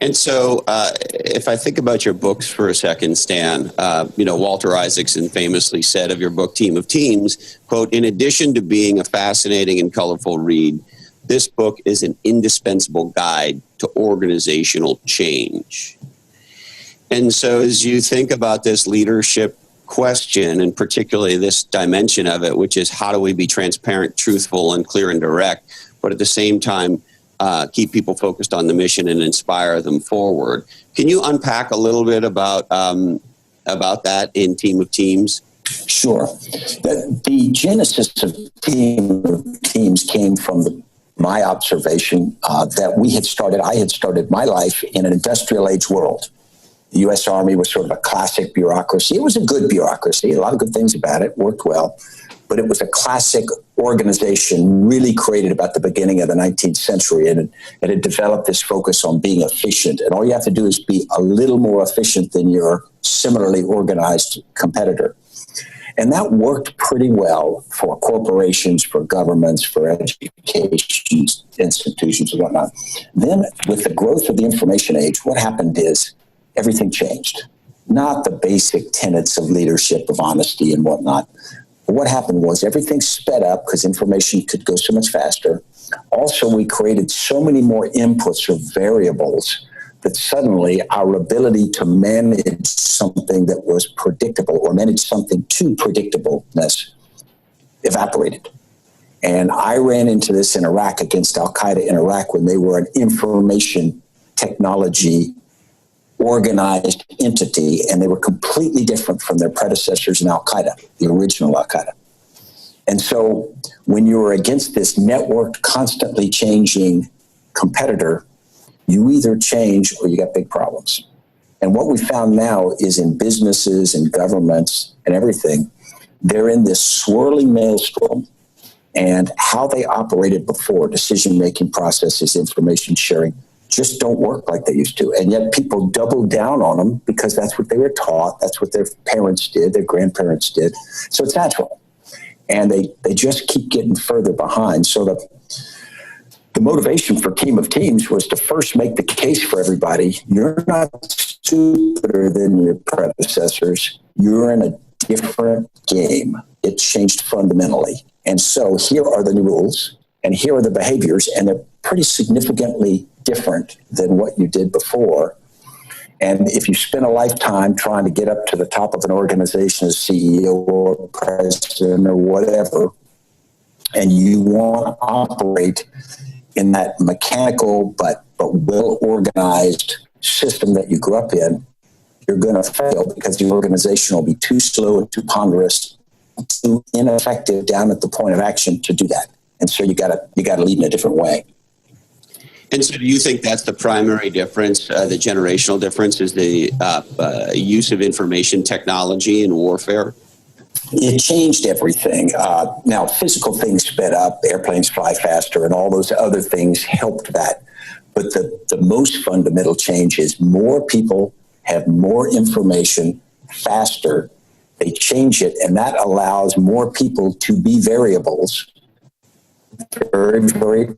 And so if I think about your books for a second, Stan, Walter Isaacson famously said of your book, Team of Teams, quote, in addition to being a fascinating and colorful read, this book is an indispensable guide to organizational change. And so as you think about this leadership question, and particularly this dimension of it, which is how do we be transparent, truthful, and clear and direct, but at the same time, keep people focused on the mission and inspire them forward. Can you unpack a little bit about that in Team of Teams? Sure. The genesis of Team of Teams came from my observation that I had started my life in an industrial age world. The U.S. Army was sort of a classic bureaucracy. It was a good bureaucracy, a lot of good things about it, worked well. but it was a classic organization really created about the beginning of the 19th century. And it developed this focus on being efficient. And all you have to do is be a little more efficient than your similarly organized competitor. And that worked pretty well for corporations, for governments, for education institutions and whatnot. Then with the growth of the information age, what happened is everything changed. Not the basic tenets of leadership, of honesty and whatnot. But what happened was everything sped up because information could go so much faster. Also, we created so many more inputs or variables that suddenly our ability to manage something that was predictable or manage something to predictableness evaporated. And I ran into this in Iraq against Al-Qaeda in Iraq when they were an information technology organized entity, and they were completely different from their predecessors in Al-Qaeda, the original Al-Qaeda. And so when you were against this networked, constantly changing competitor, you either change or you got big problems. And what we found now is in businesses and governments and everything, they're in this swirling maelstrom, and how they operated before, decision-making processes, information sharing, just don't work like they used to. And yet people double down on them because that's what they were taught. That's what their parents did, their grandparents did. So it's natural. And they just keep getting further behind. So the motivation for Team of Teams was to first make the case for everybody. You're not stupider than your predecessors. You're in a different game. It changed fundamentally. And so here are the new rules, and here are the behaviors, and they're pretty significantly different than what you did before. And if you spend a lifetime trying to get up to the top of an organization as CEO or president or whatever, and you want to operate in that mechanical but well-organized system that you grew up in, you're going to fail because the organization will be too slow and too ponderous, too ineffective down at the point of action to do that. And so you got to lead in a different way. And so do you think that's the primary difference, the generational difference, is the use of information technology in warfare? It changed everything. Now, physical things sped up, airplanes fly faster, and all those other things helped that. But the most fundamental change is more people have more information faster. They change it, and that allows more people to be variables very, very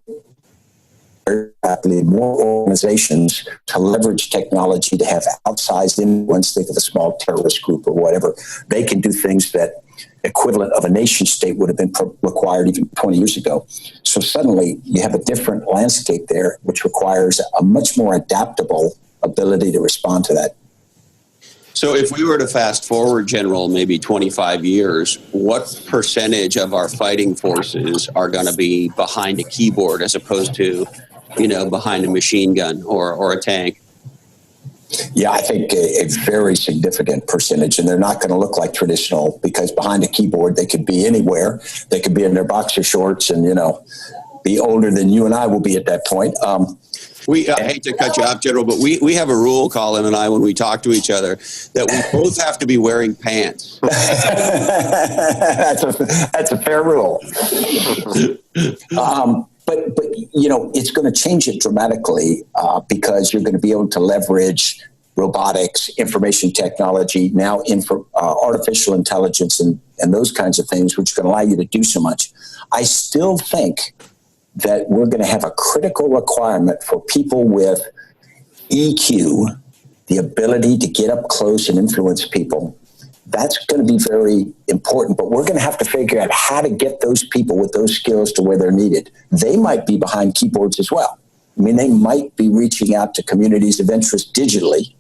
rapidly, more organizations to leverage technology to have outsized influence. Think of a small terrorist group or whatever. They can do things that equivalent of a nation state would have been required even 20 years ago. So suddenly you have a different landscape there, which requires a much more adaptable ability to respond to that. So if we were to fast forward, General, maybe 25 years, what percentage of our fighting forces are going to be behind a keyboard as opposed to, behind a machine gun or a tank? Yeah, I think a very significant percentage, and they're not going to look like traditional, because behind a keyboard, they could be anywhere. They could be in their boxer shorts and, be older than you and I will be at that point. I hate to cut you off, General, but we have a rule, Colin and I, when we talk to each other, that we both have to be wearing pants. That's a fair rule. But it's going to change it dramatically because you're going to be able to leverage robotics, information technology, now artificial intelligence and those kinds of things, which can allow you to do so much. I still think that we're going to have a critical requirement for people with EQ, the ability to get up close and influence people. That's going to be very important, but we're going to have to figure out how to get those people with those skills to where they're needed. They might be behind keyboards as well. I mean, they might be reaching out to communities of interest digitally,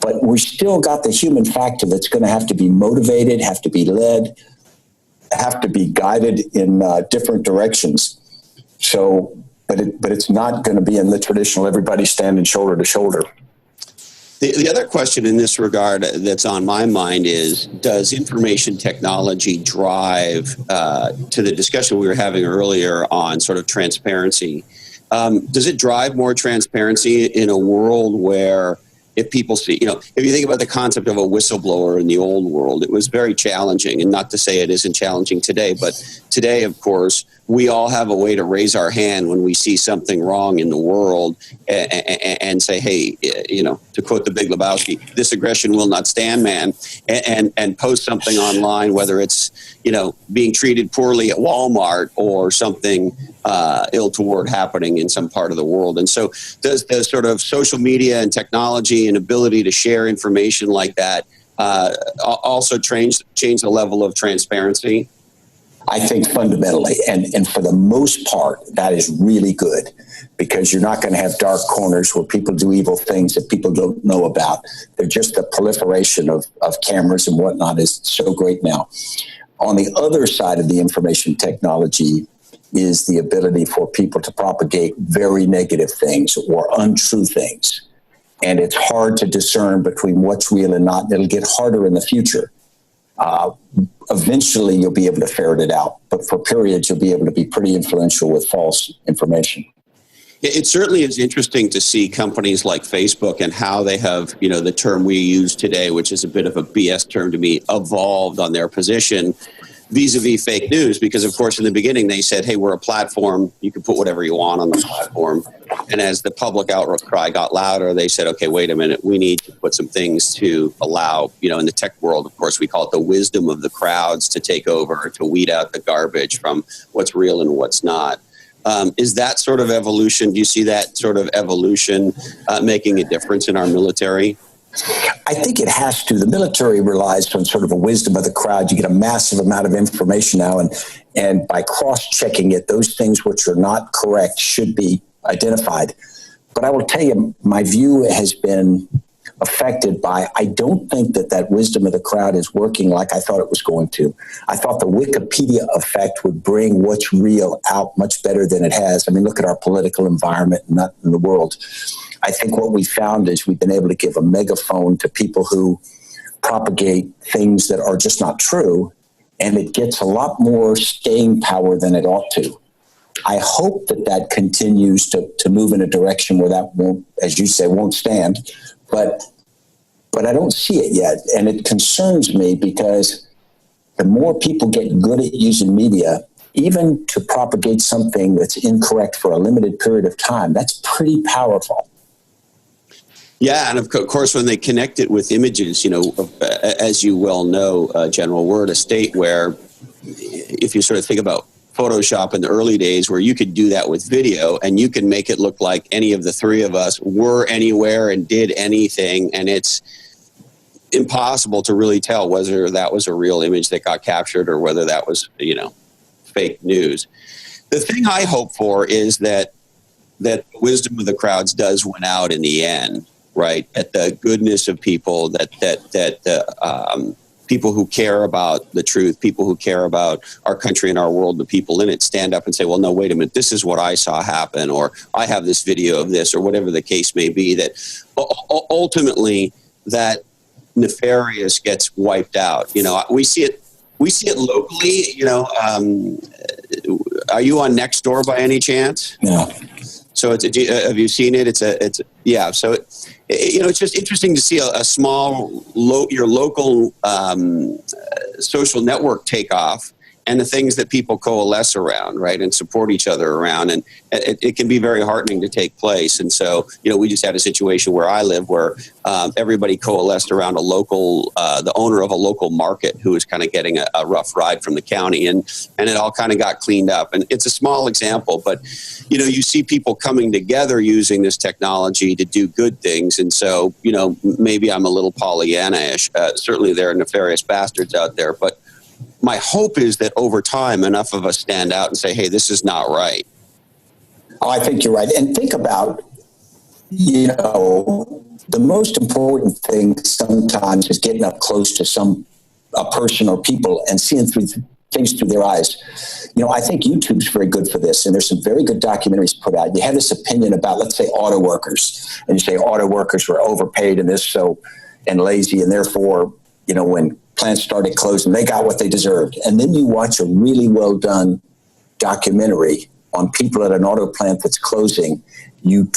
but we still got the human factor that's going to have to be motivated, have to be led, have to be guided in different directions. So, but it's not going to be in the traditional everybody standing shoulder to shoulder. The other question in this regard that's on my mind is, does information technology drive, to the discussion we were having earlier on sort of transparency, does it drive more transparency in a world where if people see, if you think about the concept of a whistleblower in the old world, it was very challenging. And not to say it isn't challenging today, but today, of course, we all have a way to raise our hand when we see something wrong in the world and say, hey, to quote the Big Lebowski, this aggression will not stand, man, and post something online, whether it's, being treated poorly at Walmart or something ill toward happening in some part of the world. And so does the sort of social media and technology and ability to share information like that also change the level of transparency? I think fundamentally, and for the most part, that is really good, because you're not going to have dark corners where people do evil things that people don't know about. They're just the proliferation of cameras and whatnot is so great now. On the other side of the information technology is the ability for people to propagate very negative things or untrue things. And it's hard to discern between what's real and not. And it'll get harder in the future. Eventually, you'll be able to ferret it out. But for periods, you'll be able to be pretty influential with false information. It certainly is interesting to see companies like Facebook and how they have, the term we use today, which is a bit of a BS term to me, evolved on their position vis-a-vis fake news. Because, of course, in the beginning, they said, hey, we're a platform. You can put whatever you want on the platform. And as the public outcry got louder, they said, okay, wait a minute. We need to put some things to allow, in the tech world, of course, we call it the wisdom of the crowds to take over, to weed out the garbage from what's real and what's not. Is that sort of evolution? Do you see that sort of evolution making a difference in our military? I think it has to. The military relies on sort of a wisdom of the crowd. You get a massive amount of information now, and by cross-checking it, those things which are not correct should be identified. But I will tell you, my view has been affected by, I don't think that wisdom of the crowd is working like I thought it was going to. I thought the Wikipedia effect would bring what's real out much better than it has. I mean, look at our political environment and not in the world. I think what we found is we've been able to give a megaphone to people who propagate things that are just not true, and it gets a lot more staying power than it ought to. I hope that continues to move in a direction where that won't, as you say, won't stand. But I don't see it yet. And it concerns me because the more people get good at using media, even to propagate something that's incorrect for a limited period of time, that's pretty powerful. Yeah, and of course, when they connect it with images, as you well know, General, we're at a state where, if you sort of think about Photoshop in the early days, where you could do that with video and you can make it look like any of the three of us were anywhere and did anything, and it's impossible to really tell whether that was a real image that got captured or whether that was, fake news. The thing I hope for is that wisdom of the crowds does win out in the end, right? At the goodness of people, that people who care about the truth, people who care about our country and our world, the people in it, stand up and say, well, no, wait a minute, this is what I saw happen, or I have this video of this, or whatever the case may be, that ultimately that nefarious gets wiped out. We see it locally. Are you on Nextdoor by any chance? No. So have you seen it? Yeah. So it's just interesting to see a small, your local social network take off, and the things that people coalesce around, right, and support each other around, and it can be very heartening to take place. And so, we just had a situation where I live where everybody coalesced around a local, the owner of a local market who was kind of getting a rough ride from the county, and it all kind of got cleaned up. And it's a small example, but you see people coming together using this technology to do good things. And so, maybe I'm a little Pollyanna-ish. Certainly, there are nefarious bastards out there, but my hope is that over time, enough of us stand out and say, hey, this is not right. Oh, I think you're right. And think about, the most important thing sometimes is getting up close to a person or people and seeing things through their eyes. I think YouTube's very good for this, and there's some very good documentaries put out. You have this opinion about, let's say, auto workers, and you say auto workers were overpaid and lazy, and therefore, when plants started closing, they got what they deserved. And then you watch a really well done documentary on people at an auto plant that's closing, you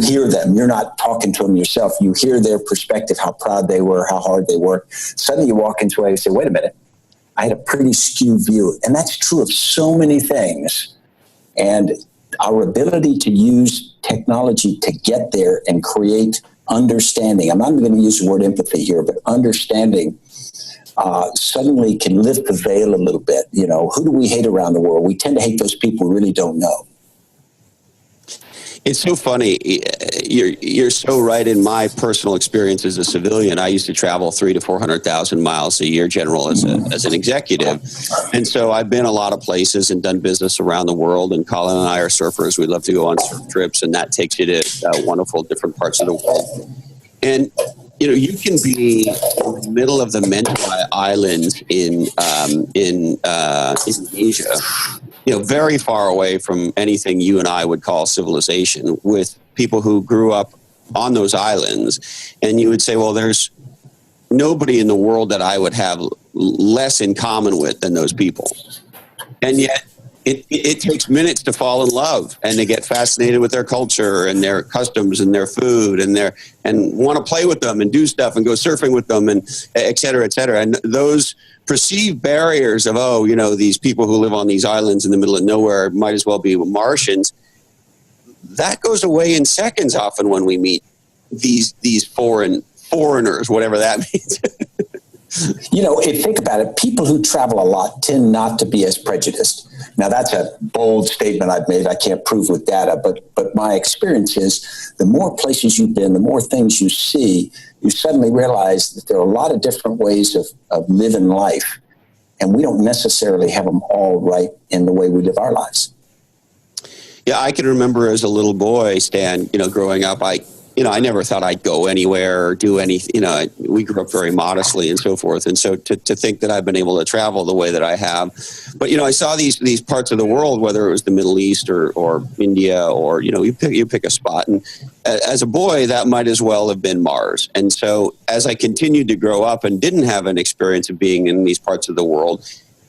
hear them. You're not talking to them yourself. You hear their perspective, how proud they were, how hard they worked. Suddenly you walk into it and say, wait a minute, I had a pretty skewed view. And that's true of so many things. And our ability to use technology to get there and create understanding. I'm not going to use the word empathy here, but understanding suddenly can lift the veil a little bit. You know, who do we hate around the world? We tend to hate those people we really don't know. It's so funny. You're so right. In my personal experience as a civilian, I used to travel 300,000 to 400,000 miles a year, General, as an executive, and so I've been a lot of places and done business around the world. And Colin and I are surfers. We love to go on surf trips, and that takes you to wonderful different parts of the world. And you know, you can be in the middle of the Mentawai Islands in Asia, you know, very far away from anything you and I would call civilization, with people who grew up on those islands. And you would say, well, there's nobody in the world that I would have less in common with than those people. And yet it takes minutes to fall in love and to get fascinated with their culture and their customs and their food and want to play with them and do stuff and go surfing with them and et cetera, et cetera. And those perceived barriers of, oh, you know, these people who live on these islands in the middle of nowhere might as well be Martians, that goes away in seconds often when we meet these foreigners, whatever that means. You know, if you think about it, people who travel a lot tend not to be as prejudiced. Now, that's a bold statement I've made. I can't prove with data, but my experience is the more places you've been, the more things you see, you suddenly realize that there are a lot of different ways of living life, and we don't necessarily have them all right in the way we live our lives. Yeah, I can remember as a little boy, Stan, you know, growing up, I never thought I'd go anywhere or do anything. You know, we grew up very modestly and so forth. And so to think that I've been able to travel the way that I have, but, you know, I saw these parts of the world, whether it was the Middle East or India or, you know, you pick a spot. And as a boy, that might as well have been Mars. And so as I continued to grow up and didn't have an experience of being in these parts of the world,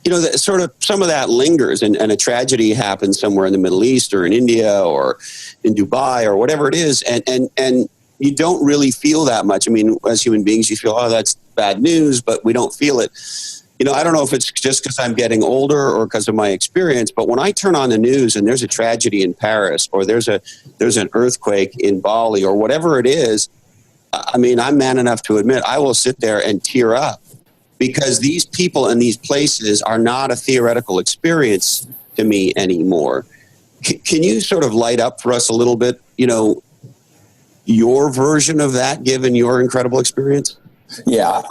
you know, sort of some of that lingers, and a tragedy happens somewhere in the Middle East or in India or in Dubai or whatever it is, and you don't really feel that much. I mean, as human beings, you feel, oh, that's bad news, but we don't feel it. You know, I don't know if it's just because I'm getting older or because of my experience, but when I turn on the news and there's a tragedy in Paris or there's an earthquake in Bali or whatever it is, I mean, I'm man enough to admit I will sit there and tear up. Because these people and these places are not a theoretical experience to me anymore. Can you sort of light up for us a little bit, you know, your version of that, given your incredible experience? Yeah,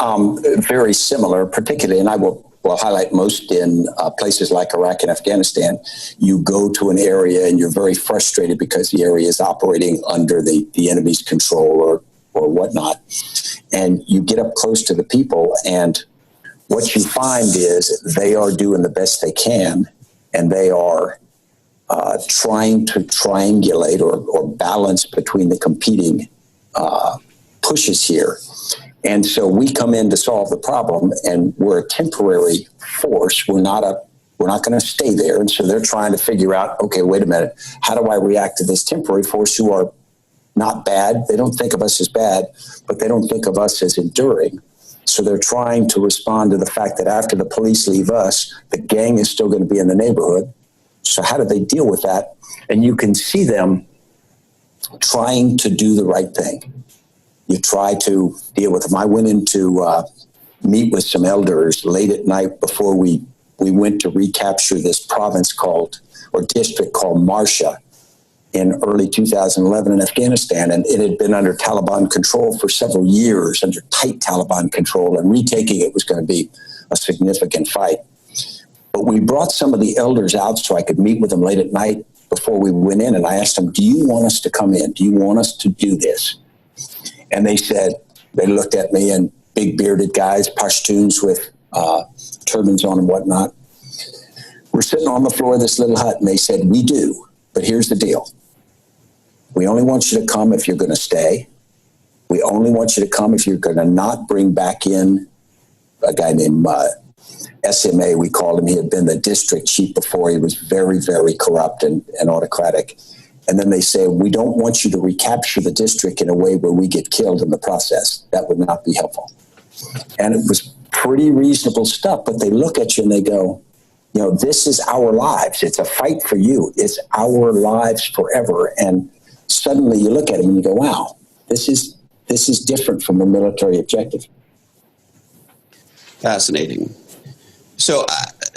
very similar, particularly, and I will highlight most in places like Iraq and Afghanistan. You go to an area and you're very frustrated because the area is operating under the enemy's control or whatnot. And you get up close to the people, and what you find is they are doing the best they can, and they are trying to triangulate or balance between the competing pushes here. And so we come in to solve the problem, and we're a temporary force. We're not going to stay there. And so they're trying to figure out, okay, wait a minute, how do I react to this temporary force who are not bad? They don't think of us as bad, but they don't think of us as enduring. So they're trying to respond to the fact that after the police leave us, the gang is still going to be in the neighborhood. So how do they deal with that? And you can see them trying to do the right thing. You try to deal with them. I went in to meet with some elders late at night before we went to recapture this province district called Marshall in early 2011 in Afghanistan, and it had been under Taliban control for several years, under tight Taliban control, and retaking it was going to be a significant fight. But we brought some of the elders out so I could meet with them late at night before we went in, and I asked them, do you want us to come in? Do you want us to do this? And they said, they looked at me, and big bearded guys, Pashtuns with turbans on and whatnot. We're sitting on the floor of this little hut, and they said, we do, but here's the deal. We only want you to come if you're going to stay. We only want you to come if you're going to not bring back in a guy named SMA, we called him. He had been the district chief before. He was very, very corrupt and autocratic. And then they say, we don't want you to recapture the district in a way where we get killed in the process. That would not be helpful. And it was pretty reasonable stuff, but they look at you and they go, this is our lives. It's a fight for you. It's our lives forever. And suddenly you look at him and you go, wow, this is different from a military objective. Fascinating. So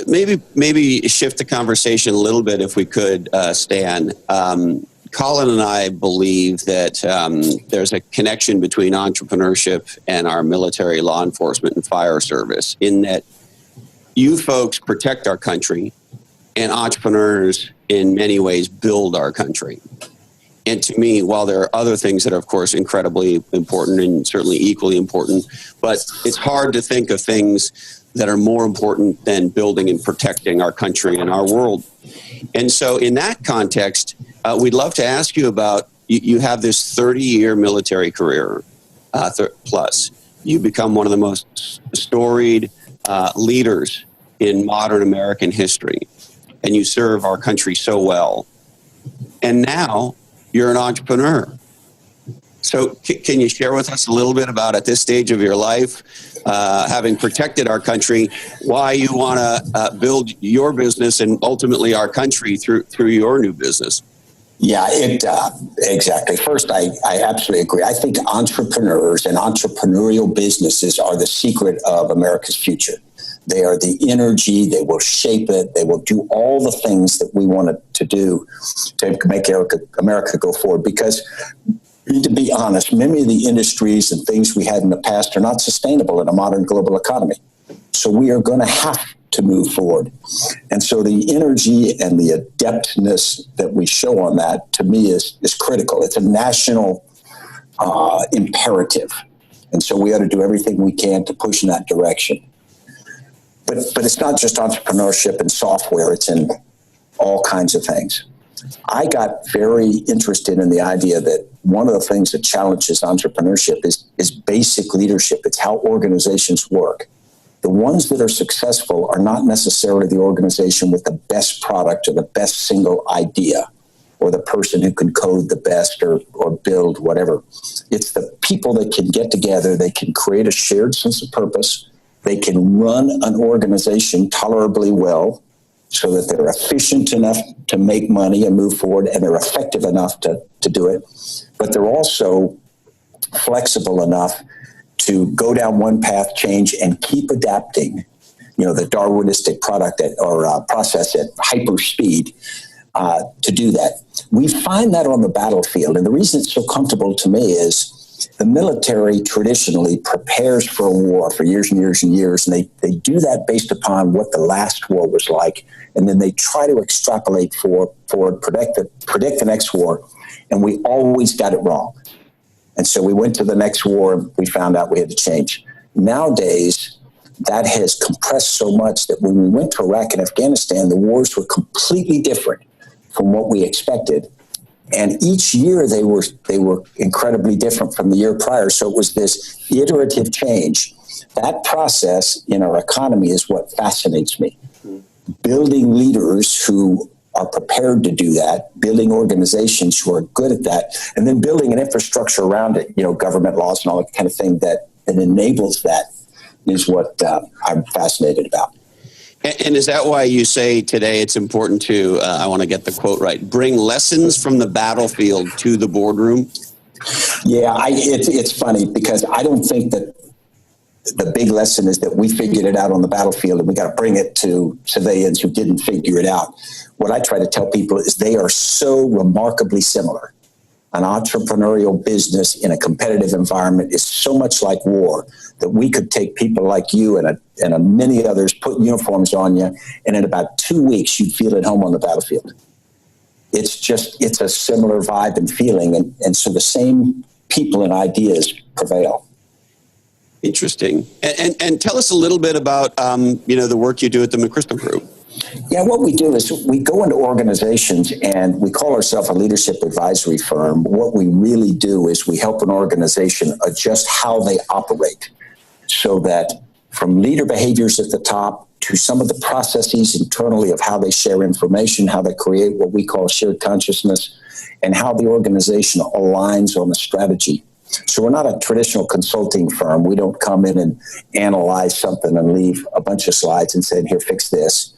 maybe shift the conversation a little bit if we could, Stan. Colin and I believe that there's a connection between entrepreneurship and our military, law enforcement, and fire service, in that you folks protect our country and entrepreneurs in many ways build our country. And to me, while there are other things that are, of course, incredibly important and certainly equally important, but it's hard to think of things that are more important than building and protecting our country and our world. And so in that context, we'd love to ask you about, you have this 30-year military career plus. You become one of the most storied leaders in modern American history, and you serve our country so well. And now you're an entrepreneur. So can you share with us a little bit about, at this stage of your life, having protected our country, why you want to build your business and ultimately our country through your new business? Yeah, exactly. First, I absolutely agree. I think entrepreneurs and entrepreneurial businesses are the secret of America's future. They are the energy. They will shape it. They will do all the things that we wanted to do to make America go forward. Because, to be honest, many of the industries and things we had in the past are not sustainable in a modern global economy. So we are going to have to move forward. And so the energy and the adeptness that we show on that, to me, is critical. It's a national imperative. And so we ought to do everything we can to push in that direction. But it's not just entrepreneurship and software. It's in all kinds of things. I got very interested in the idea that one of the things that challenges entrepreneurship is basic leadership. It's how organizations work. The ones that are successful are not necessarily the organization with the best product or the best single idea or the person who can code the best or build whatever. It's the people that can get together. They can create a shared sense of purpose. They can run an organization tolerably well so that they're efficient enough to make money and move forward, and they're effective enough to do it. But they're also flexible enough to go down one path, change, and keep adapting, the Darwinistic process at hyper speed to do that. We find that on the battlefield. And the reason it's so comfortable to me is the military traditionally prepares for a war for years and years and years, and they do that based upon what the last war was like, and then they try to extrapolate forward, predict the next war, and we always got it wrong. And so we went to the next war, and we found out we had to change. Nowadays, that has compressed so much that when we went to Iraq and Afghanistan, the wars were completely different from what we expected. And each year they were incredibly different from the year prior. So it was this iterative change. That process in our economy is what fascinates me. Building leaders who are prepared to do that, building organizations who are good at that, and then building an infrastructure around it, government laws and all that kind of thing that enables that is what I'm fascinated about. And is that why you say today it's important to, I want to get the quote right, bring lessons from the battlefield to the boardroom? Yeah, it's funny because I don't think that the big lesson is that we figured it out on the battlefield and we got to bring it to civilians who didn't figure it out. What I try to tell people is they are so remarkably similar. An entrepreneurial business in a competitive environment is so much like war that we could take people like you and many others, put uniforms on you, and in about 2 weeks, you'd feel at home on the battlefield. It's a similar vibe and feeling. And so the same people and ideas prevail. Interesting. And tell us a little bit about, the work you do at the McChrystal Group. Yeah, what we do is we go into organizations and we call ourselves a leadership advisory firm. What we really do is we help an organization adjust how they operate so that from leader behaviors at the top to some of the processes internally of how they share information, how they create what we call shared consciousness, and how the organization aligns on the strategy. So we're not a traditional consulting firm. We don't come in and analyze something and leave a bunch of slides and say, here, fix this.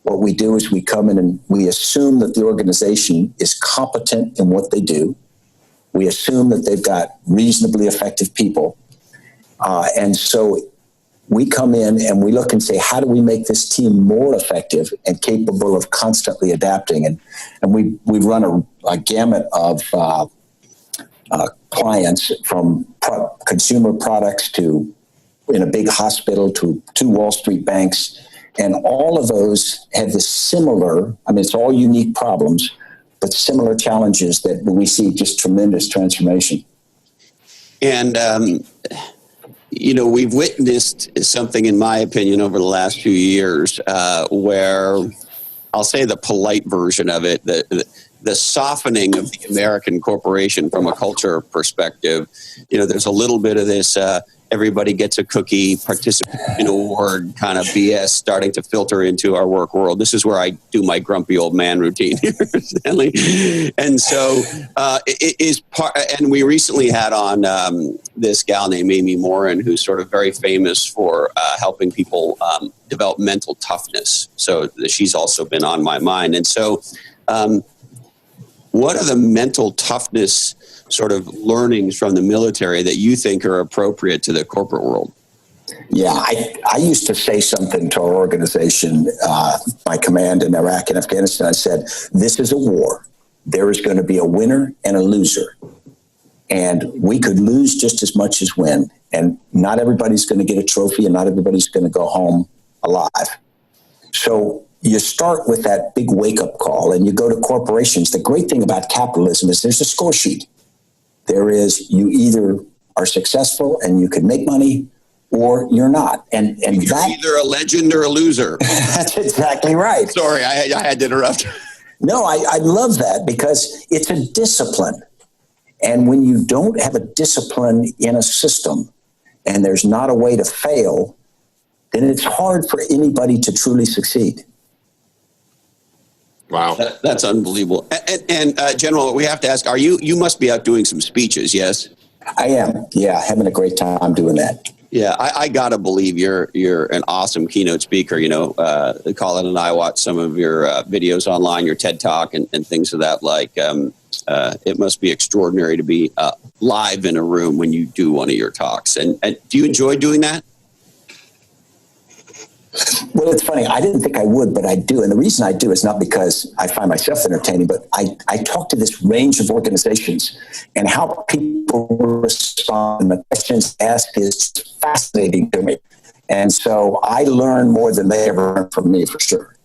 What we do is we come in and we assume that the organization is competent in what they do. We assume that they've got reasonably effective people. And so we come in and we look and say, how do we make this team more effective and capable of constantly adapting? And we run a gamut of clients, from consumer products to in a big hospital to Wall Street banks. And all of those have this similar, I mean, it's all unique problems, but similar challenges that we see just tremendous transformation. And, we've witnessed something, in my opinion, over the last few years where I'll say the polite version of it, the softening of the American corporation from a culture perspective. There's a little bit of this everybody gets a cookie, participation award kind of BS starting to filter into our work world. This is where I do my grumpy old man routine here, Stanley. And so it is part, and we recently had on this gal named Amy Morin, who's sort of very famous for helping people develop mental toughness. So she's also been on my mind. And so what are the mental toughness sort of learnings from the military that you think are appropriate to the corporate world? Yeah, I used to say something to our organization, my command in Iraq and Afghanistan. I said, this is a war. There is going to be a winner and a loser. And we could lose just as much as win. And not everybody's going to get a trophy and not everybody's going to go home alive. So you start with that big wake-up call and you go to corporations. The great thing about capitalism is there's a score sheet. There is, you either are successful and you can make money or you're not. And you're either a legend or a loser. That's exactly right. Sorry, I had to interrupt. No, I love that because it's a discipline. And when you don't have a discipline in a system and there's not a way to fail, then it's hard for anybody to truly succeed. Wow. That's unbelievable. And General, we have to ask, you must be out doing some speeches, yes? I am. Yeah, having a great time doing that. Yeah, I gotta believe you're an awesome keynote speaker. Colin and I watch some of your videos online, your TED Talk and things of that like. It must be extraordinary to be live in a room when you do one of your talks. And do you enjoy doing that? Well, it's funny. I didn't think I would, but I do. And the reason I do is not because I find myself entertaining, but I talk to this range of organizations and how people respond. And the questions asked is fascinating to me. And so I learn more than they ever learn from me, for sure.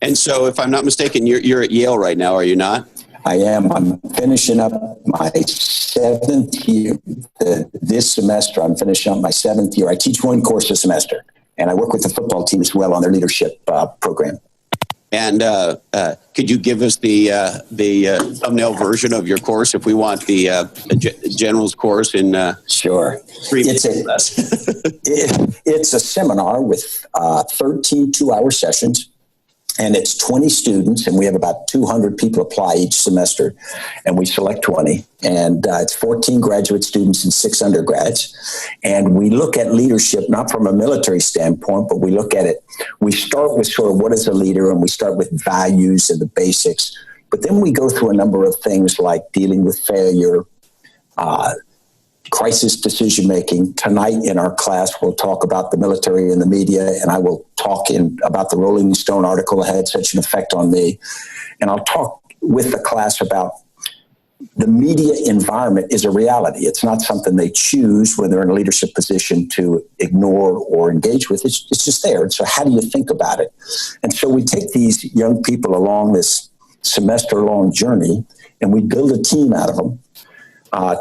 And so if I'm not mistaken, you're at Yale right now, are you not? I am. I'm finishing up my 7th year. This semester, I'm finishing up my 7th year. I teach one course a semester. And I work with the football team as well on their leadership program. And could you give us the thumbnail version of your course if we want the General's course in Sure. 3 minutes or less? It's a seminar with 13 two-hour sessions. And it's 20 students, and we have about 200 people apply each semester, and we select 20. And it's 14 graduate students and 6 undergrads. And we look at leadership, not from a military standpoint, but we look at it. We start with sort of what is a leader, and we start with values and the basics. But then we go through a number of things like dealing with failure, crisis decision-making. Tonight in our class, we'll talk about the military and the media, and I will talk about the Rolling Stone article that had such an effect on me. And I'll talk with the class about the media environment is a reality. It's not something they choose when they're in a leadership position to ignore or engage with. It's just there. And so how do you think about it? And so we take these young people along this semester-long journey, and we build a team out of them.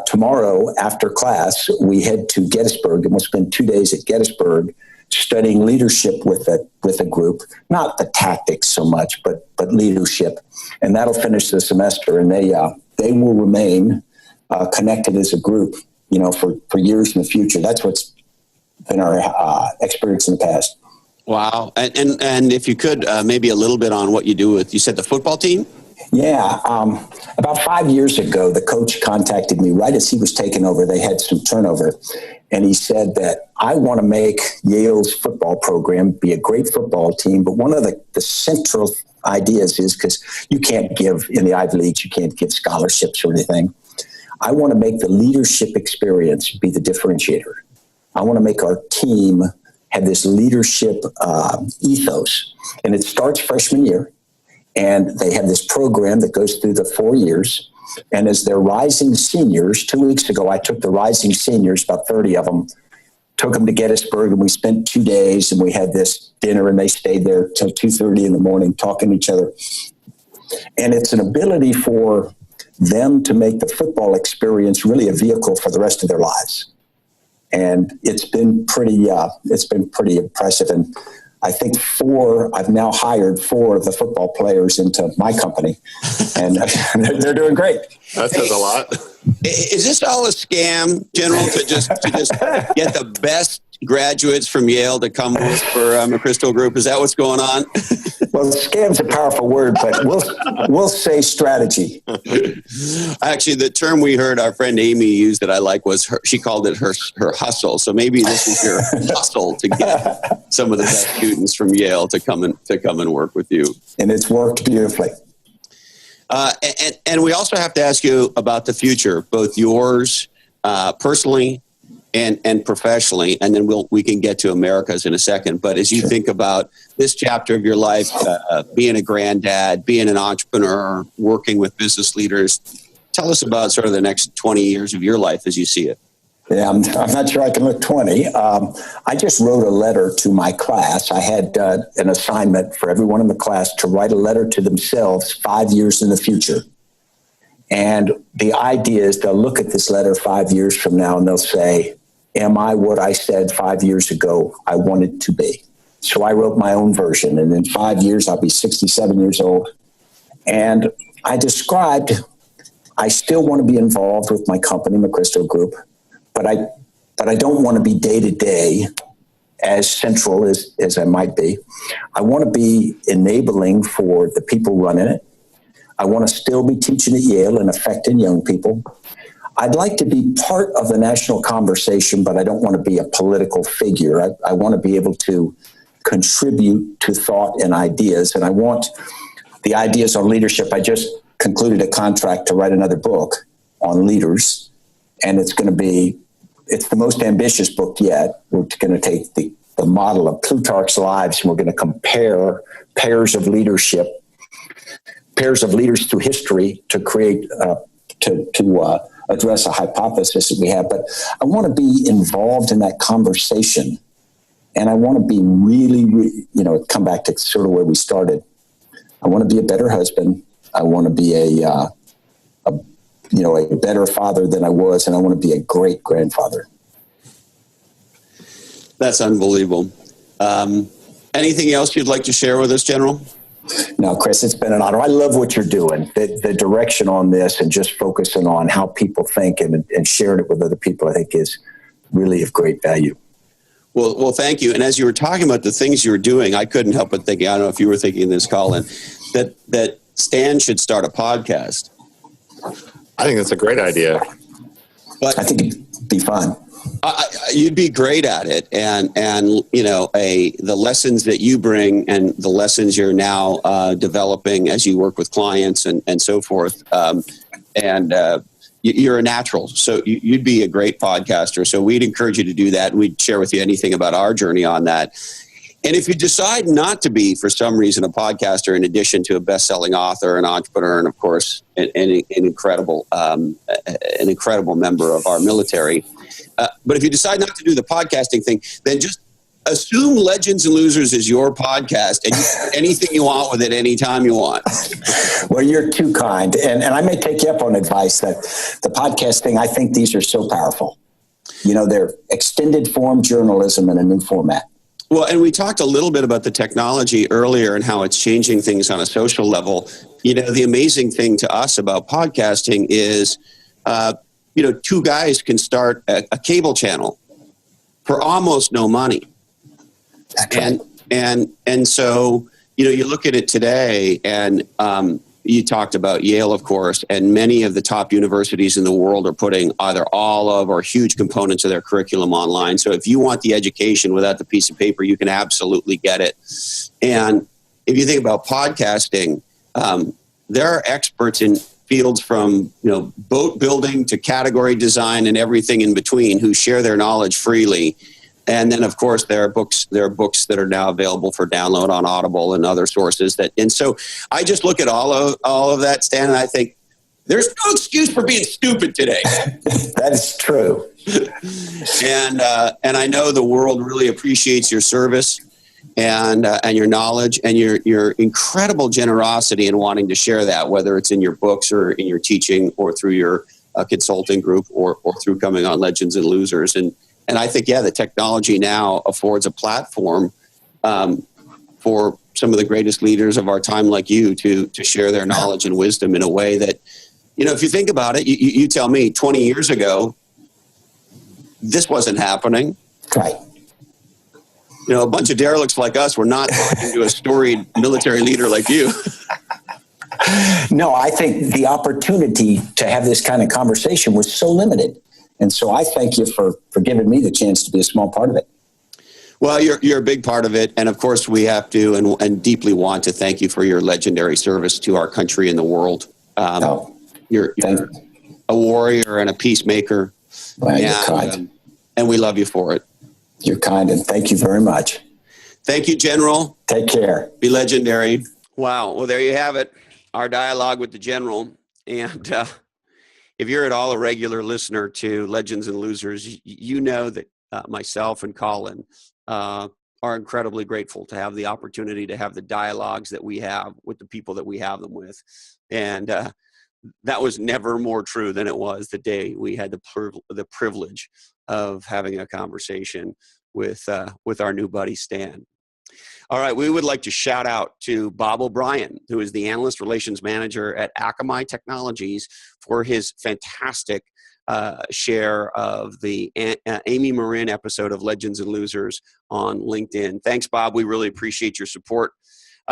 Tomorrow, after class, we head to Gettysburg, and we'll spend 2 days at Gettysburg studying leadership with a group. Not the tactics so much, but leadership. And that'll finish the semester, and they will remain connected as a group, for years in the future. That's what's experience in the past. Wow. And if you could, maybe a little bit on what you do with, you said the football team? Yeah. About 5 years ago, the coach contacted me right as he was taking over. They had some turnover. And he said that I want to make Yale's football program be a great football team. But one of the central ideas is, because you can't give in the Ivy Leagues, you can't give scholarships or anything. I want to make the leadership experience be the differentiator. I want to make our team have this leadership ethos. And it starts freshman year. And they have this program that goes through the 4 years. And as they're rising seniors, 2 weeks ago, I took the rising seniors, about 30 of them, took them to Gettysburg, and we spent 2 days, and we had this dinner, and they stayed there till 2:30 in the morning talking to each other. And it's an ability for them to make the football experience really a vehicle for the rest of their lives. And it's been pretty impressive. And I think I've now hired 4 of the football players into my company, and they're doing great. That says a lot. Is this all a scam, General, to just get the best graduates from Yale to come work for McChrystal Group? Is that what's going on? Well, scam's a powerful word, but we'll say strategy. Actually, the term we heard our friend Amy use that I like was she called it her hustle. So maybe this is your hustle to get some of the best students from Yale to come and work with you. And it's worked beautifully. And we also have to ask you about the future, both yours personally and professionally, and then we can get to America's in a second. But as you think about this chapter of your life, being a granddad, being an entrepreneur, working with business leaders, tell us about sort of the next 20 years of your life as you see it. Yeah, I'm not sure I can look 20. I just wrote a letter to my class. I had an assignment for everyone in the class to write a letter to themselves 5 years in the future. And the idea is they'll look at this letter 5 years from now and they'll say, am I what I said 5 years ago I wanted to be? So I wrote my own version. And in 5 years, I'll be 67 years old. And I described, I still want to be involved with my company, McChrystal Group, but I don't want to be day to day as central as I might be. I want to be enabling for the people running it. I want to still be teaching at Yale and affecting young people. I'd like to be part of the national conversation, but I don't want to be a political figure. I want to be able to contribute to thought and ideas, and I want the ideas on leadership. I just concluded a contract to write another book on leaders, and it's the most ambitious book yet. We're going to take the model of Plutarch's Lives, and we're going to compare pairs of leaders through history to create to address a hypothesis that we have. But I want to be involved in that conversation, and I want to be really, come back to sort of where we started. I want to be a better husband. I want to be a better father than I was, and I want to be a great grandfather. That's unbelievable. Anything else you'd like to share with us, General? No, Chris, it's been an honor. I love what you're doing. The direction on this and just focusing on how people think and sharing it with other people, I think is really of great value. Well, thank you. And as you were talking about the things you were doing, I couldn't help but thinking, I don't know if you were thinking this, Colin, that Stan should start a podcast. I think that's a great idea. But I think it'd be fun. You'd be great at it, and the lessons that you bring and the lessons you're now developing as you work with clients and so forth, you're a natural. So you'd be a great podcaster. So we'd encourage you to do that, and we'd share with you anything about our journey on that. And if you decide not to be, for some reason, a podcaster, in addition to a best-selling author, an entrepreneur, and of course, an incredible member of our military. But if you decide not to do the podcasting thing, then just assume Legends and Losers is your podcast, and you can do anything you want with it anytime you want. Well, you're too kind. And I may take you up on advice that the podcast thing, I think these are so powerful. They're extended form journalism in a new format. Well, and we talked a little bit about the technology earlier and how it's changing things on a social level. The amazing thing to us about podcasting is, two guys can start a cable channel for almost no money. That's right. And so, you look at it today, and you talked about Yale, of course, and many of the top universities in the world are putting either all of or huge components of their curriculum online. So if you want the education without the piece of paper, you can absolutely get it. And if you think about podcasting, there are experts in fields from boat building to category design and everything in between who share their knowledge freely. And then, of course, there are books that are now available for download on Audible and other sources. And so I just look at all of that, Stan, and I think there's no excuse for being stupid today. That is true. And I know the world really appreciates your service and your knowledge and your incredible generosity in wanting to share that, whether it's in your books or in your teaching or through your consulting group or through coming on Legends and Losers. And I think, the technology now affords a platform for some of the greatest leaders of our time like you to share their knowledge and wisdom in a way that, if you think about it, you tell me 20 years ago, this wasn't happening. Right. A bunch of derelicts like us were not talking to a storied military leader like you. No, I think the opportunity to have this kind of conversation was so limited. And so I thank you for giving me the chance to be a small part of it. Well, you're a big part of it. And of course, we have to and deeply want to thank you for your legendary service to our country and the world. You're a warrior and a peacemaker. Well, you're kind. And we love you for it. You're kind, and thank you very much. Thank you, General. Take care. Be legendary. Wow. Well, there you have it. Our dialogue with the General. And if you're at all a regular listener to Legends and Losers, you know that myself and Colin are incredibly grateful to have the opportunity to have the dialogues that we have with the people that we have them with. And that was never more true than it was the day we had the privilege of having a conversation with our new buddy, Stan. All right, we would like to shout out to Bob O'Brien, who is the Analyst Relations Manager at Akamai Technologies, for his fantastic share of the Amy Marin episode of Legends and Losers on LinkedIn. Thanks, Bob. We really appreciate your support.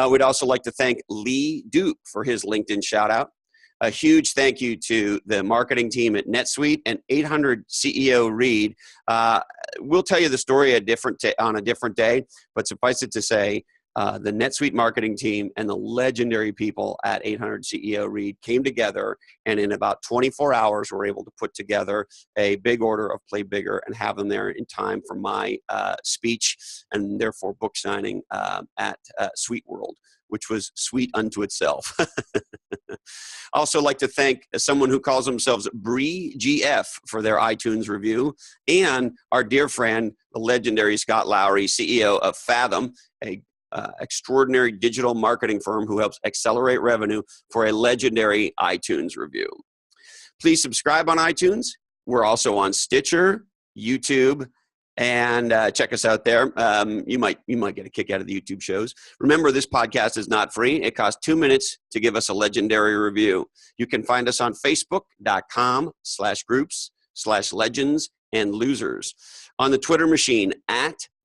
We'd also like to thank Lee Duke for his LinkedIn shout out. A huge thank you to the marketing team at NetSuite and 800 CEO Reed. We'll tell you the story on a different day, but suffice it to say, the NetSuite marketing team and the legendary people at 800 CEO Reed came together, and in about 24 hours were able to put together a big order of Play Bigger and have them there in time for my speech and therefore book signing at Sweet World, which was sweet unto itself. Also like to thank someone who calls themselves Bree GF for their iTunes review, and our dear friend, the legendary Scott Lowry, CEO of Fathom, a extraordinary digital marketing firm who helps accelerate revenue, for a legendary iTunes review. Please subscribe on iTunes. We're also on Stitcher, YouTube, and check us out there. You might get a kick out of the YouTube shows. Remember, this podcast is not free. It costs 2 minutes to give us a legendary review. You can find us on Facebook.com/groups/legends and losers, on the Twitter machine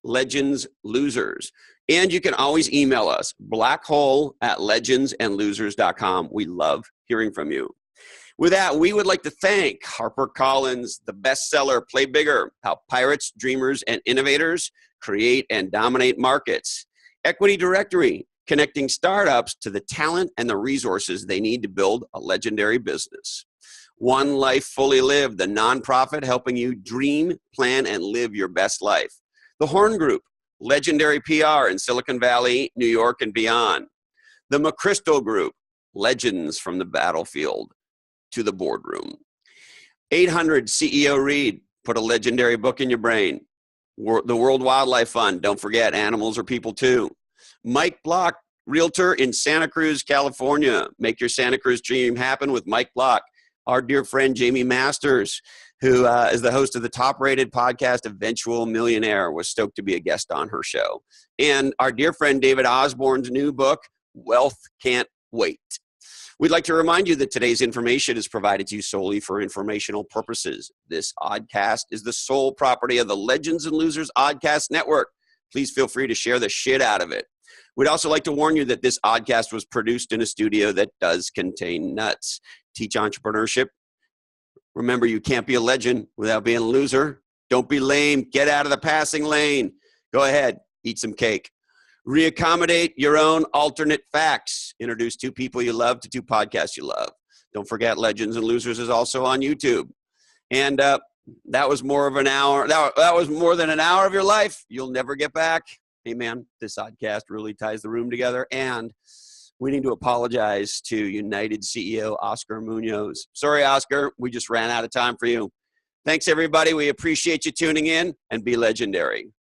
@legendslosers. And you can always email us, blackhole@legendsandlosers.com. We love hearing from you. With that, we would like to thank HarperCollins, the bestseller Play Bigger: How Pirates, Dreamers, and Innovators Create and Dominate Markets; Equity Directory, connecting startups to the talent and the resources they need to build a legendary business; One Life Fully Lived, the nonprofit helping you dream, plan, and live your best life; The Horn Group, legendary PR in Silicon Valley, New York, and beyond; the McChrystal Group, legends from the battlefield to the boardroom; 800 CEO Reed, put a legendary book in your brain; the World Wildlife Fund, don't forget, animals are people too; Mike Block, realtor in Santa Cruz, California, make your Santa Cruz dream happen with Mike Block; our dear friend Jamie Masters, who is the host of the top-rated podcast Eventual Millionaire, was stoked to be a guest on her show; and our dear friend David Osborne's new book, Wealth Can't Wait. We'd like to remind you that today's information is provided to you solely for informational purposes. This oddcast is the sole property of the Legends and Losers Oddcast Network. Please feel free to share the shit out of it. We'd also like to warn you that this oddcast was produced in a studio that does contain nuts. Teach entrepreneurship. Remember, you can't be a legend without being a loser. Don't be lame. Get out of the passing lane. Go ahead. Eat some cake. Reaccommodate your own alternate facts. Introduce two people you love to two podcasts you love. Don't forget, Legends and Losers is also on YouTube. And that was more of an hour. That was more than an hour of your life you'll never get back. Hey, man, this podcast really ties the room together. And we need to apologize to United CEO Oscar Munoz. Sorry, Oscar. We just ran out of time for you. Thanks, everybody. We appreciate you tuning in, and be legendary.